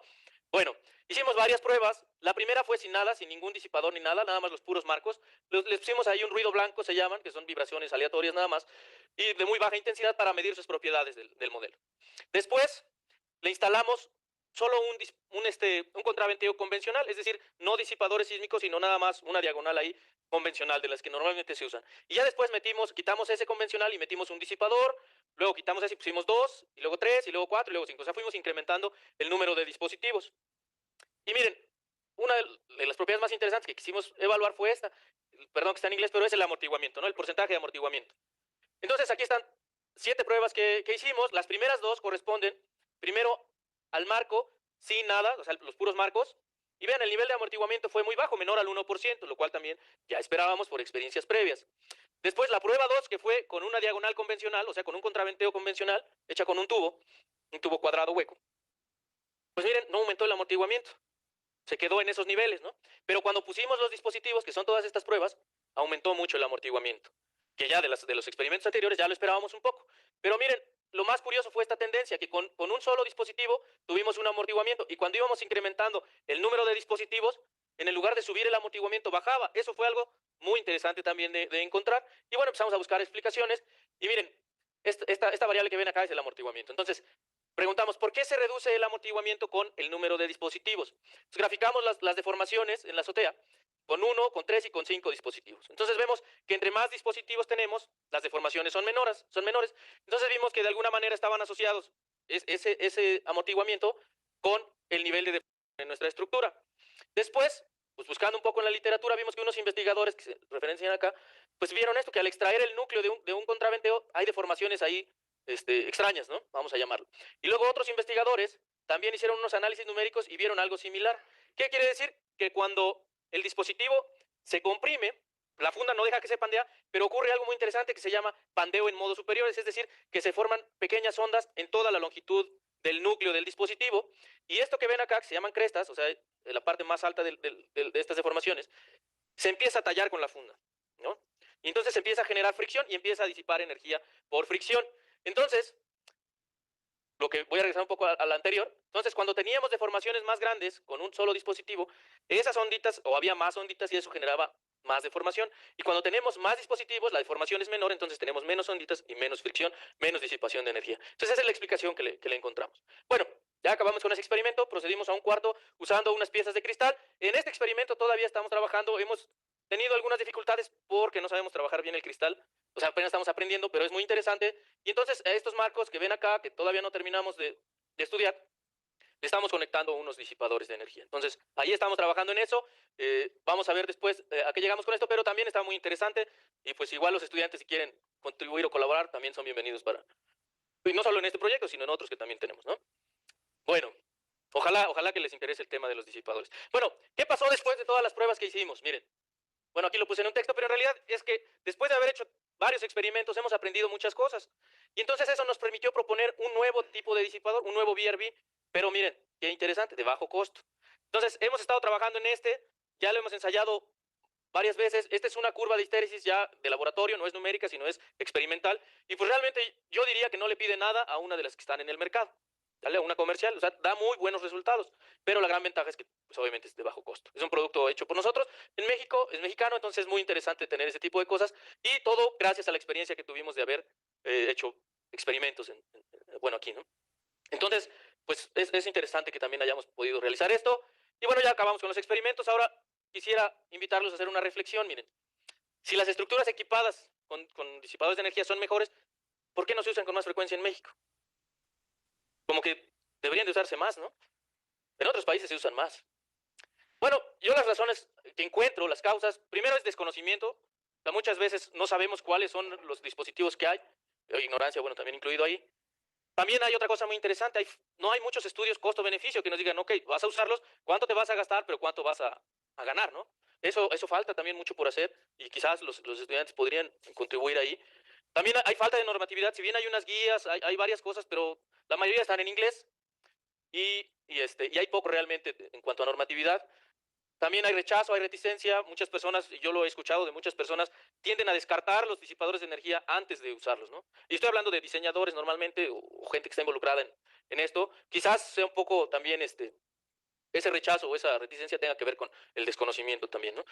Bueno, hicimos varias pruebas. La primera fue sin nada, sin ningún disipador ni nada, nada más los puros marcos. Les pusimos ahí un ruido blanco, se llaman, que son vibraciones aleatorias nada más, y de muy baja intensidad para medir sus propiedades del modelo. Después le instalamos solo un contraventeo convencional, es decir, no disipadores sísmicos, sino nada más una diagonal ahí convencional de las que normalmente se usan. Y ya después quitamos ese convencional y metimos un disipador, luego quitamos ese y pusimos 2, y luego 3, y luego 4, y luego 5. O sea, fuimos incrementando el número de dispositivos. Y miren, una de las propiedades más interesantes que quisimos evaluar fue esta, perdón que está en inglés, pero es el amortiguamiento, ¿no? El porcentaje de amortiguamiento. Entonces aquí están 7 pruebas que hicimos. Las primeras 2 corresponden primero al marco sin nada, o sea, los puros marcos. Y vean, el nivel de amortiguamiento fue muy bajo, menor al 1%, lo cual también ya esperábamos por experiencias previas. Después la prueba 2, que fue con una diagonal convencional, o sea, con un contraventeo convencional, hecha con un tubo cuadrado hueco. Pues miren, no aumentó el amortiguamiento, se quedó en esos niveles, ¿no? Pero cuando pusimos los dispositivos, que son todas estas pruebas, aumentó mucho el amortiguamiento, que ya de los experimentos anteriores ya lo esperábamos un poco. Pero miren, lo más curioso fue esta tendencia, que con un solo dispositivo tuvimos un amortiguamiento, y cuando íbamos incrementando el número de dispositivos, en lugar de subir el amortiguamiento bajaba. Eso fue algo muy interesante también de encontrar. Y bueno, empezamos a buscar explicaciones, y miren, esta variable que ven acá es el amortiguamiento. Entonces, preguntamos, ¿por qué se reduce el amortiguamiento con el número de dispositivos? Entonces, graficamos las deformaciones en la azotea, con 1, con 3 y con 5 dispositivos. Entonces vemos que entre más dispositivos tenemos, las deformaciones son menores. Entonces vimos que de alguna manera estaban asociados ese amortiguamiento con el nivel de deformación en nuestra estructura. Después, pues buscando un poco en la literatura, vimos que unos investigadores que se referencian acá, pues vieron esto, que al extraer el núcleo de un contraventeo hay deformaciones ahí extrañas, ¿no? Vamos a llamarlo. Y luego otros investigadores también hicieron unos análisis numéricos y vieron algo similar. ¿Qué quiere decir? Que cuando el dispositivo se comprime, la funda no deja que se pandea, pero ocurre algo muy interesante que se llama pandeo en modos superiores, es decir, que se forman pequeñas ondas en toda la longitud del núcleo del dispositivo, y esto que ven acá, que se llaman crestas, o sea, la parte más alta de estas deformaciones, se empieza a tallar con la funda, ¿no? Y entonces se empieza a generar fricción y empieza a disipar energía por fricción. Entonces, lo que voy a regresar un poco a la anterior. Entonces, cuando teníamos deformaciones más grandes con un solo dispositivo, esas onditas, o había más onditas y eso generaba más deformación. Y cuando tenemos más dispositivos, la deformación es menor, entonces tenemos menos onditas y menos fricción, menos disipación de energía. Entonces, esa es la explicación que le encontramos. Bueno, ya acabamos con ese experimento, procedimos a un cuarto usando unas piezas de cristal. En este experimento todavía estamos trabajando, hemos tenido algunas dificultades porque no sabemos trabajar bien el cristal. O sea, apenas estamos aprendiendo, pero es muy interesante. Y entonces, a estos marcos que ven acá, que todavía no terminamos de estudiar, le estamos conectando unos disipadores de energía. Entonces, ahí estamos trabajando en eso. Vamos a ver después a qué llegamos con esto, pero también está muy interesante. Y pues igual los estudiantes, si quieren contribuir o colaborar, también son bienvenidos para... Y no solo en este proyecto, sino en otros que también tenemos, ¿no? Bueno, ojalá que les interese el tema de los disipadores. Bueno, ¿qué pasó después de todas las pruebas que hicimos? Miren. Bueno, aquí lo puse en un texto, pero en realidad es que después de haber hecho varios experimentos hemos aprendido muchas cosas. Y entonces eso nos permitió proponer un nuevo tipo de disipador, un nuevo VRV, pero miren, qué interesante, de bajo costo. Entonces hemos estado trabajando en este, ya lo hemos ensayado varias veces. Esta es una curva de histéresis ya de laboratorio, no es numérica, sino es experimental. Y pues realmente yo diría que no le pide nada a una de las que están en el mercado. ¿Vale? Una comercial, o sea, da muy buenos resultados, pero la gran ventaja es que pues, obviamente es de bajo costo. Es un producto hecho por nosotros en México, es mexicano, entonces es muy interesante tener ese tipo de cosas y todo gracias a la experiencia que tuvimos de haber hecho experimentos bueno, aquí, ¿no? Entonces, pues es interesante que también hayamos podido realizar esto. Y bueno, ya acabamos con los experimentos. Ahora quisiera invitarlos a hacer una reflexión. Miren, si las estructuras equipadas con disipadores de energía son mejores, ¿por qué no se usan con más frecuencia en México? Como que deberían de usarse más, ¿no? En otros países se usan más. Bueno, yo las razones que encuentro, las causas, primero es desconocimiento. O sea, muchas veces no sabemos cuáles son los dispositivos que hay. Ignorancia, bueno, también incluido ahí. También hay otra cosa muy interesante. No hay muchos estudios costo-beneficio que nos digan, ok, vas a usarlos, ¿cuánto te vas a gastar, pero cuánto vas a ganar, ¿no? Eso falta también mucho por hacer y quizás los estudiantes podrían contribuir ahí. También hay falta de normatividad. Si bien hay unas guías, hay varias cosas, pero la mayoría están en inglés y hay poco realmente en cuanto a normatividad. También hay rechazo, hay reticencia. Muchas personas, yo lo he escuchado de muchas personas, tienden a descartar los disipadores de energía antes de usarlos, ¿no? Y estoy hablando de diseñadores normalmente o gente que está involucrada en esto. Quizás sea un poco también ese rechazo o esa reticencia tenga que ver con el desconocimiento también, ¿no?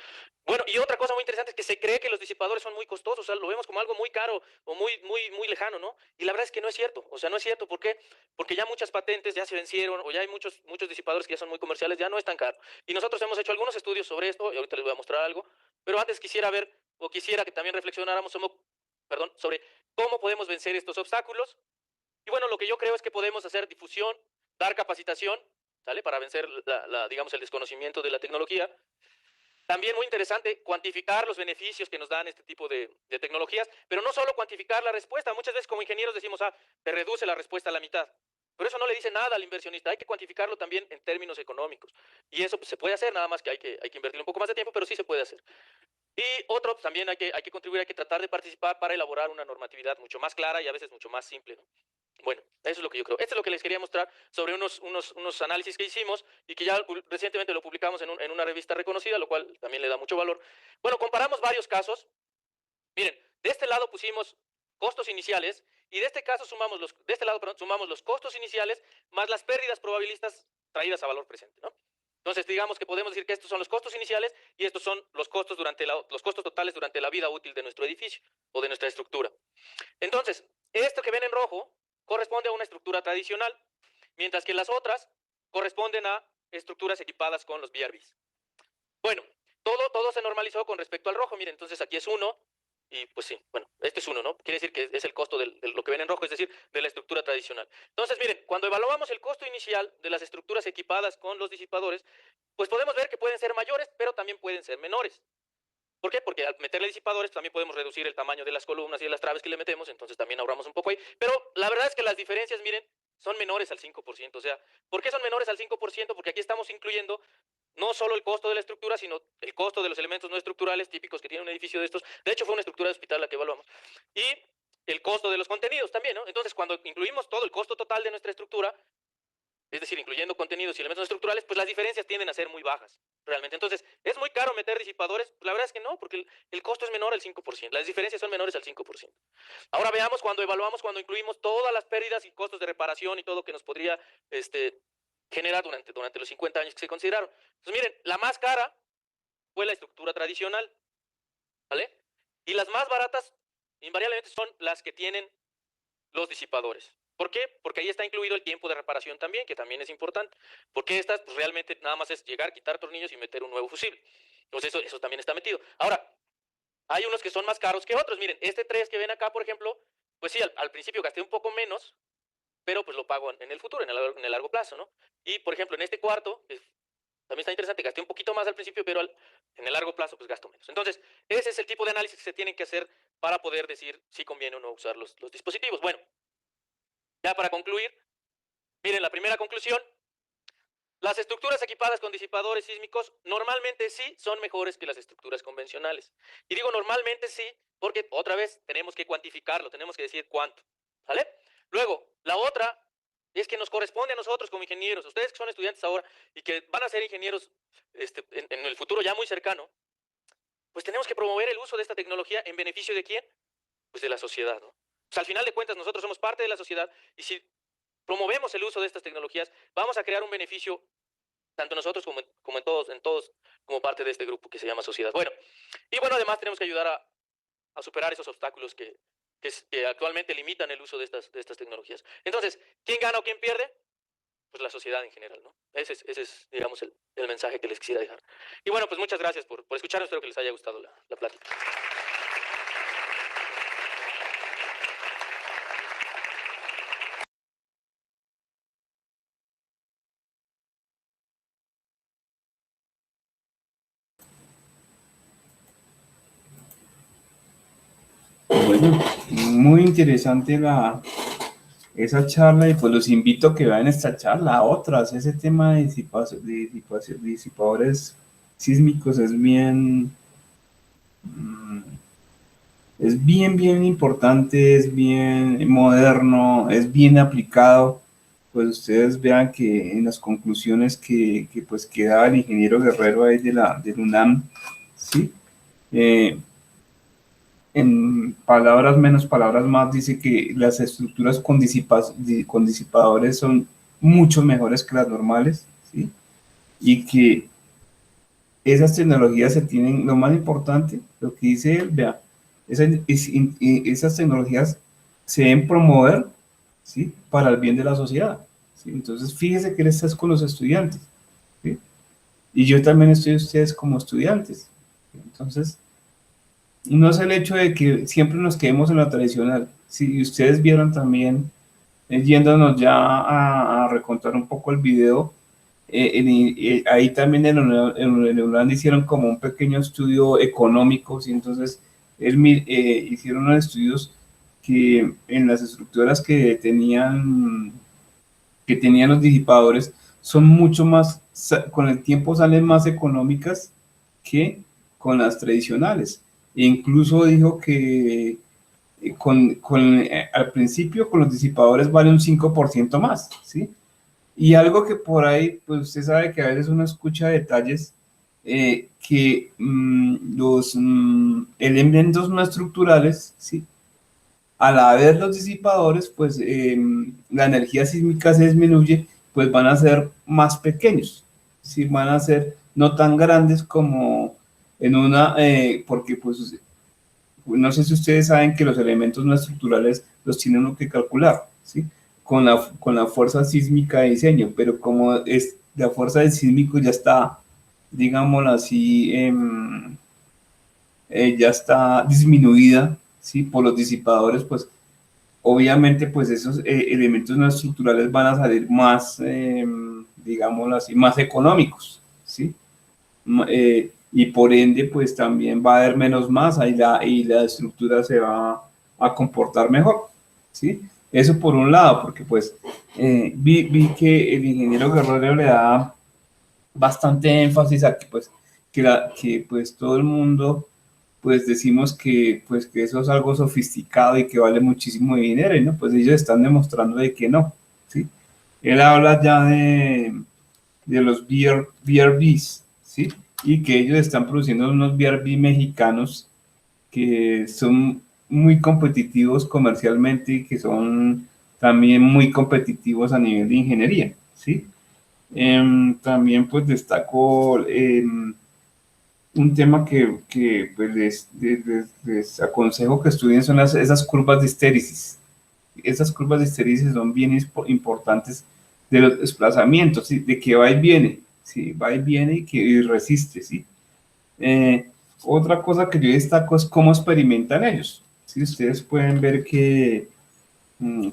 Bueno, y otra cosa muy interesante es que se cree que los disipadores son muy costosos, o sea, lo vemos como algo muy caro o muy lejano, ¿no? Y la verdad es que no es cierto, o sea, no es cierto. ¿Por qué? Porque ya muchas patentes ya se vencieron o ya hay muchos disipadores que ya son muy comerciales, ya no es tan caro. Y nosotros hemos hecho algunos estudios sobre esto y ahorita les voy a mostrar algo, pero antes quisiera ver o quisiera que también reflexionáramos sobre cómo podemos vencer estos obstáculos. Y bueno, lo que yo creo es que podemos hacer difusión, dar capacitación, ¿sale? Para vencer, digamos, el desconocimiento de la tecnología. También muy interesante cuantificar los beneficios que nos dan este tipo de tecnologías, pero no solo cuantificar la respuesta. Muchas veces como ingenieros decimos, te reduce la respuesta a la mitad. Pero eso no le dice nada al inversionista, hay que cuantificarlo también en términos económicos. Y eso pues, se puede hacer, nada más que hay que invertir un poco más de tiempo, pero sí se puede hacer. Y otro, pues, también hay que contribuir, hay que tratar de participar para elaborar una normatividad mucho más clara y a veces mucho más simple, ¿no? Bueno, eso es lo que yo creo. Esto es lo que les quería mostrar sobre unos análisis que hicimos y que ya recientemente lo publicamos en una revista reconocida, lo cual también le da mucho valor. Bueno, comparamos varios casos. Miren, de este lado pusimos costos iniciales y de este caso sumamos sumamos los costos iniciales más las pérdidas probabilistas traídas a valor presente, ¿no? Entonces, digamos que podemos decir que estos son los costos iniciales y estos son los costos totales durante la vida útil de nuestro edificio o de nuestra estructura. Entonces, esto que ven en rojo corresponde a una estructura tradicional, mientras que las otras corresponden a estructuras equipadas con los VRVs. Bueno, todo se normalizó con respecto al rojo. Miren, entonces aquí es 1 y pues sí, bueno, este es 1, ¿no? Quiere decir que es el costo de lo que ven en rojo, es decir, de la estructura tradicional. Entonces, miren, cuando evaluamos el costo inicial de las estructuras equipadas con los disipadores, pues podemos ver que pueden ser mayores, pero también pueden ser menores. ¿Por qué? Porque al meterle disipadores también podemos reducir el tamaño de las columnas y de las traves que le metemos, entonces también ahorramos un poco ahí. Pero la verdad es que las diferencias, miren, son menores al 5%. O sea, ¿por qué son menores al 5%? Porque aquí estamos incluyendo no solo el costo de la estructura, sino el costo de los elementos no estructurales típicos que tiene un edificio de estos. De hecho, fue una estructura de hospital la que evaluamos. Y el costo de los contenidos también, ¿no? Entonces, cuando incluimos todo el costo total de nuestra estructura, es decir, incluyendo contenidos y elementos no estructurales, pues las diferencias tienden a ser muy bajas, realmente. Entonces, ¿es muy caro meter disipadores? Pues la verdad es que no, porque el costo es menor al 5%, las diferencias son menores al 5%. Ahora veamos cuando evaluamos, cuando incluimos todas las pérdidas y costos de reparación y todo que nos podría generar durante los 50 años que se consideraron. Entonces, miren, la más cara fue la estructura tradicional, ¿vale? Y las más baratas, invariablemente, son las que tienen los disipadores. ¿Por qué? Porque ahí está incluido el tiempo de reparación también, que también es importante. Porque estas, pues realmente nada más es llegar, quitar tornillos y meter un nuevo fusible. Entonces eso también está metido. Ahora, hay unos que son más caros que otros. Miren, este 3 que ven acá, por ejemplo, pues sí, al principio gasté un poco menos, pero pues lo pago en el futuro, en el largo plazo, ¿no? Y, por ejemplo, en este cuarto, también está interesante, gasté un poquito más al principio, pero en el largo plazo, pues gasto menos. Entonces, ese es el tipo de análisis que se tienen que hacer para poder decir si conviene o no usar los dispositivos. Bueno, ya para concluir, miren la primera conclusión. Las estructuras equipadas con disipadores sísmicos normalmente sí son mejores que las estructuras convencionales. Y digo normalmente sí porque otra vez tenemos que cuantificarlo, tenemos que decir cuánto, ¿vale? Luego, la otra es que nos corresponde a nosotros como ingenieros, ustedes que son estudiantes ahora y que van a ser ingenieros en el futuro ya muy cercano, pues tenemos que promover el uso de esta tecnología en beneficio de ¿quién? Pues de la sociedad, ¿no? O sea, al final de cuentas nosotros somos parte de la sociedad y si promovemos el uso de estas tecnologías, vamos a crear un beneficio tanto nosotros como en todos, como parte de este grupo que se llama sociedad. Bueno, y bueno, además tenemos que ayudar a superar esos obstáculos que actualmente limitan el uso de estas tecnologías. Entonces, ¿quién gana o quién pierde? Pues la sociedad en general, ¿no? Ese es digamos, el mensaje que les quisiera dejar. Y bueno, pues muchas gracias por escucharnos, espero que les haya gustado la plática. Bueno, muy interesante esa charla y pues los invito a que vean esta charla, a otras. Ese tema de disipadores sísmicos es bien importante, es bien moderno, es bien aplicado. Pues ustedes vean que en las conclusiones pues que daba el ingeniero Guerrero ahí del UNAM, ¿sí? En palabras menos, palabras más, dice que las estructuras con disipadores son mucho mejores que las normales, ¿sí? Y que esas tecnologías se tienen, lo más importante, lo que dice él, vea, esas tecnologías se deben promover, ¿sí? Para el bien de la sociedad, ¿sí? Entonces, fíjese que él está con los estudiantes, ¿sí? Y yo también estoy ustedes como estudiantes. Entonces, no es el hecho de que siempre nos quedemos en lo tradicional. Si ustedes vieron también, yéndonos ya a recontar un poco el video, ahí también en el UNAM hicieron como un pequeño estudio económico, ¿sí? Entonces hicieron unos estudios que en las estructuras que tenían los disipadores son mucho más, con el tiempo salen más económicas que con las tradicionales. E incluso dijo que al principio con los disipadores vale un 5% más, ¿sí? Y algo que por ahí, pues usted sabe que a veces uno escucha detalles que los elementos no estructurales, ¿sí? Al haber los disipadores, pues la energía sísmica se disminuye, pues van a ser más pequeños, ¿sí? Van a ser no tan grandes como en porque pues no sé si ustedes saben que los elementos no estructurales los tiene uno que calcular, ¿sí? Con la fuerza sísmica de diseño, pero como es la fuerza del sísmico ya está, digámoslo así, ya está disminuida, ¿sí? Por los disipadores, pues obviamente pues esos elementos no estructurales van a salir más, digámoslo así, más económicos, ¿sí? Y por ende pues también va a haber menos masa y la estructura se va a comportar mejor, ¿sí? Eso por un lado, porque pues vi que el ingeniero Guerrero le da bastante énfasis a que pues, que pues todo el mundo pues decimos que, pues, que eso es algo sofisticado y que vale muchísimo dinero, y no, pues ellos están demostrando de que no, ¿sí? Él habla ya de los BRBs, ¿sí? Y que ellos están produciendo unos BRB mexicanos que son muy competitivos comercialmente y que son también muy competitivos a nivel de ingeniería, ¿sí? También pues destaco un tema que pues, les aconsejo que estudien son esas curvas de histéresis. Esas curvas de histéresis son bien importantes de los desplazamientos, ¿sí? De que va y viene, ¿sí? Va y viene y resiste, ¿sí? Otra cosa que yo destaco es cómo experimentan ellos. ¿Sí? Ustedes pueden ver que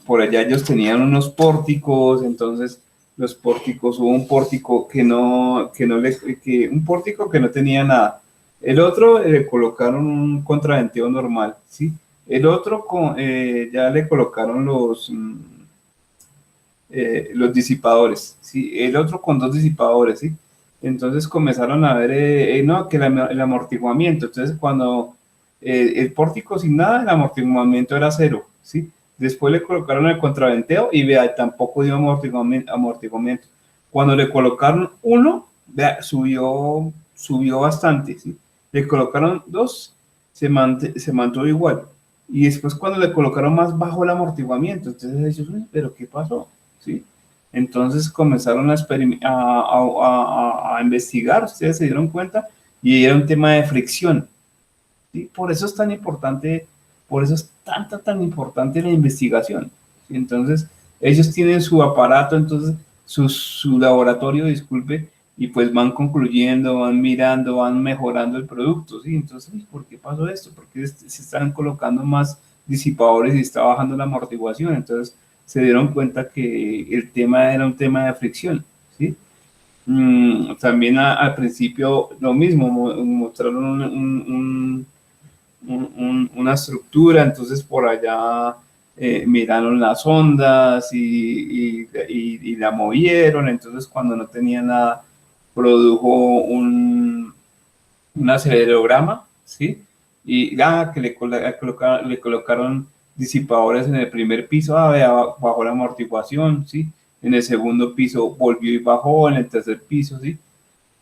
por allá ellos tenían unos pórticos, entonces los pórticos, hubo un pórtico un pórtico que no tenía nada. El otro le colocaron un contraventeo normal, ¿sí? El otro ya le colocaron los disipadores, ¿sí? El otro con dos disipadores, ¿sí? Entonces comenzaron a ver, no, que el amortiguamiento, entonces cuando el pórtico sin nada, el amortiguamiento era cero, ¿sí? Después le colocaron el contraventeo y vea, tampoco dio amortiguamiento. Cuando le colocaron uno, vea, subió bastante, ¿sí? Le colocaron dos, se mantuvo igual. Y después cuando le colocaron más bajo el amortiguamiento, entonces ellos, pero ¿qué pasó? ¿Sí? Entonces comenzaron a investigar, ustedes se dieron cuenta, y era un tema de fricción. ¿Sí? Por eso es tan importante, por eso es tan importante la investigación. ¿Sí? Entonces, ellos tienen su aparato, entonces, su laboratorio, disculpe, y pues van concluyendo, van mirando, van mejorando el producto, ¿sí? Entonces, ¿por qué pasó esto? ¿Por qué se están colocando más disipadores y está bajando la amortiguación? Entonces, se dieron cuenta que el tema era un tema de fricción, ¿sí? También al principio lo mismo, mostraron una estructura, entonces por allá miraron las ondas y la movieron, entonces cuando no tenía nada, produjo un acelerograma, ¿sí? Y que le colocaron disipadores en el primer piso, bajó la amortiguación, ¿sí? En el segundo piso volvió y bajó, en el tercer piso, ¿sí?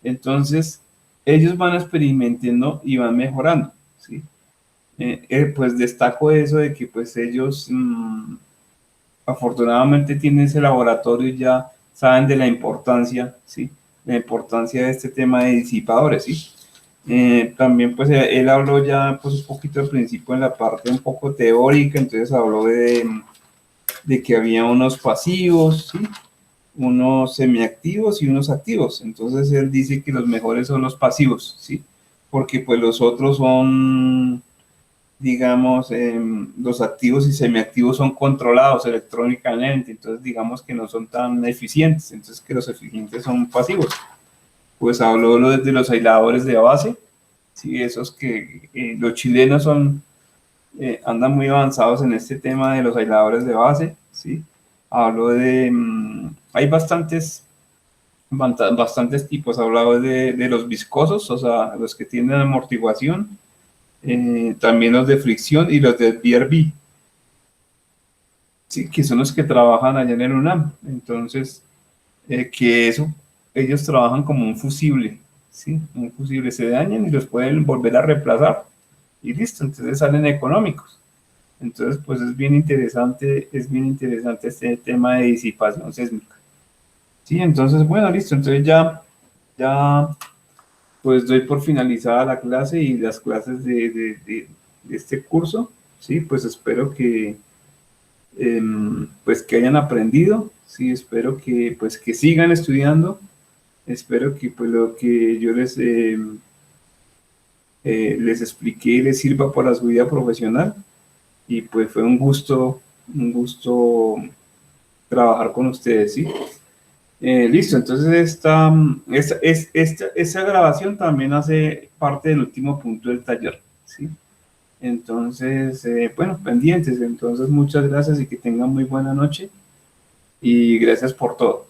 Entonces, ellos van experimentando y van mejorando, ¿sí? Pues destaco eso de que pues ellos afortunadamente tienen ese laboratorio y ya saben de la importancia, ¿sí? La importancia de este tema de disipadores, ¿sí? También pues él habló ya pues un poquito al principio en la parte un poco teórica, entonces habló de que había unos pasivos, ¿sí? Unos semiactivos y unos activos, entonces él dice que los mejores son los pasivos, ¿sí? Porque pues los otros son, digamos, los activos y semiactivos son controlados electrónicamente, entonces digamos que no son tan eficientes, entonces que los eficientes son pasivos. Pues habló de los aisladores de base, sí, esos que los chilenos andan muy avanzados en este tema de los aisladores de base, sí. Habló hay bastantes tipos, hablaba de los viscosos, o sea, los que tienen amortiguación, también los de fricción y los de BRB, ¿sí? Que son los que trabajan allá en el UNAM. Entonces, ellos trabajan como un fusible, ¿sí? Un fusible, se dañan y los pueden volver a reemplazar y listo, entonces salen económicos. Entonces, pues es bien interesante este tema de disipación sísmica. Sí, entonces, bueno, listo, entonces ya pues doy por finalizada la clase y las clases de este curso, sí, pues espero que pues que hayan aprendido, sí, espero que pues que sigan estudiando, espero que pues lo que yo les expliqué les sirva para su vida profesional y pues fue un gusto trabajar con ustedes, ¿sí? Listo, entonces esta grabación también hace parte del último punto del taller, ¿sí? Entonces, bueno, pendientes. Entonces, muchas gracias y que tengan muy buena noche. Y gracias por todo.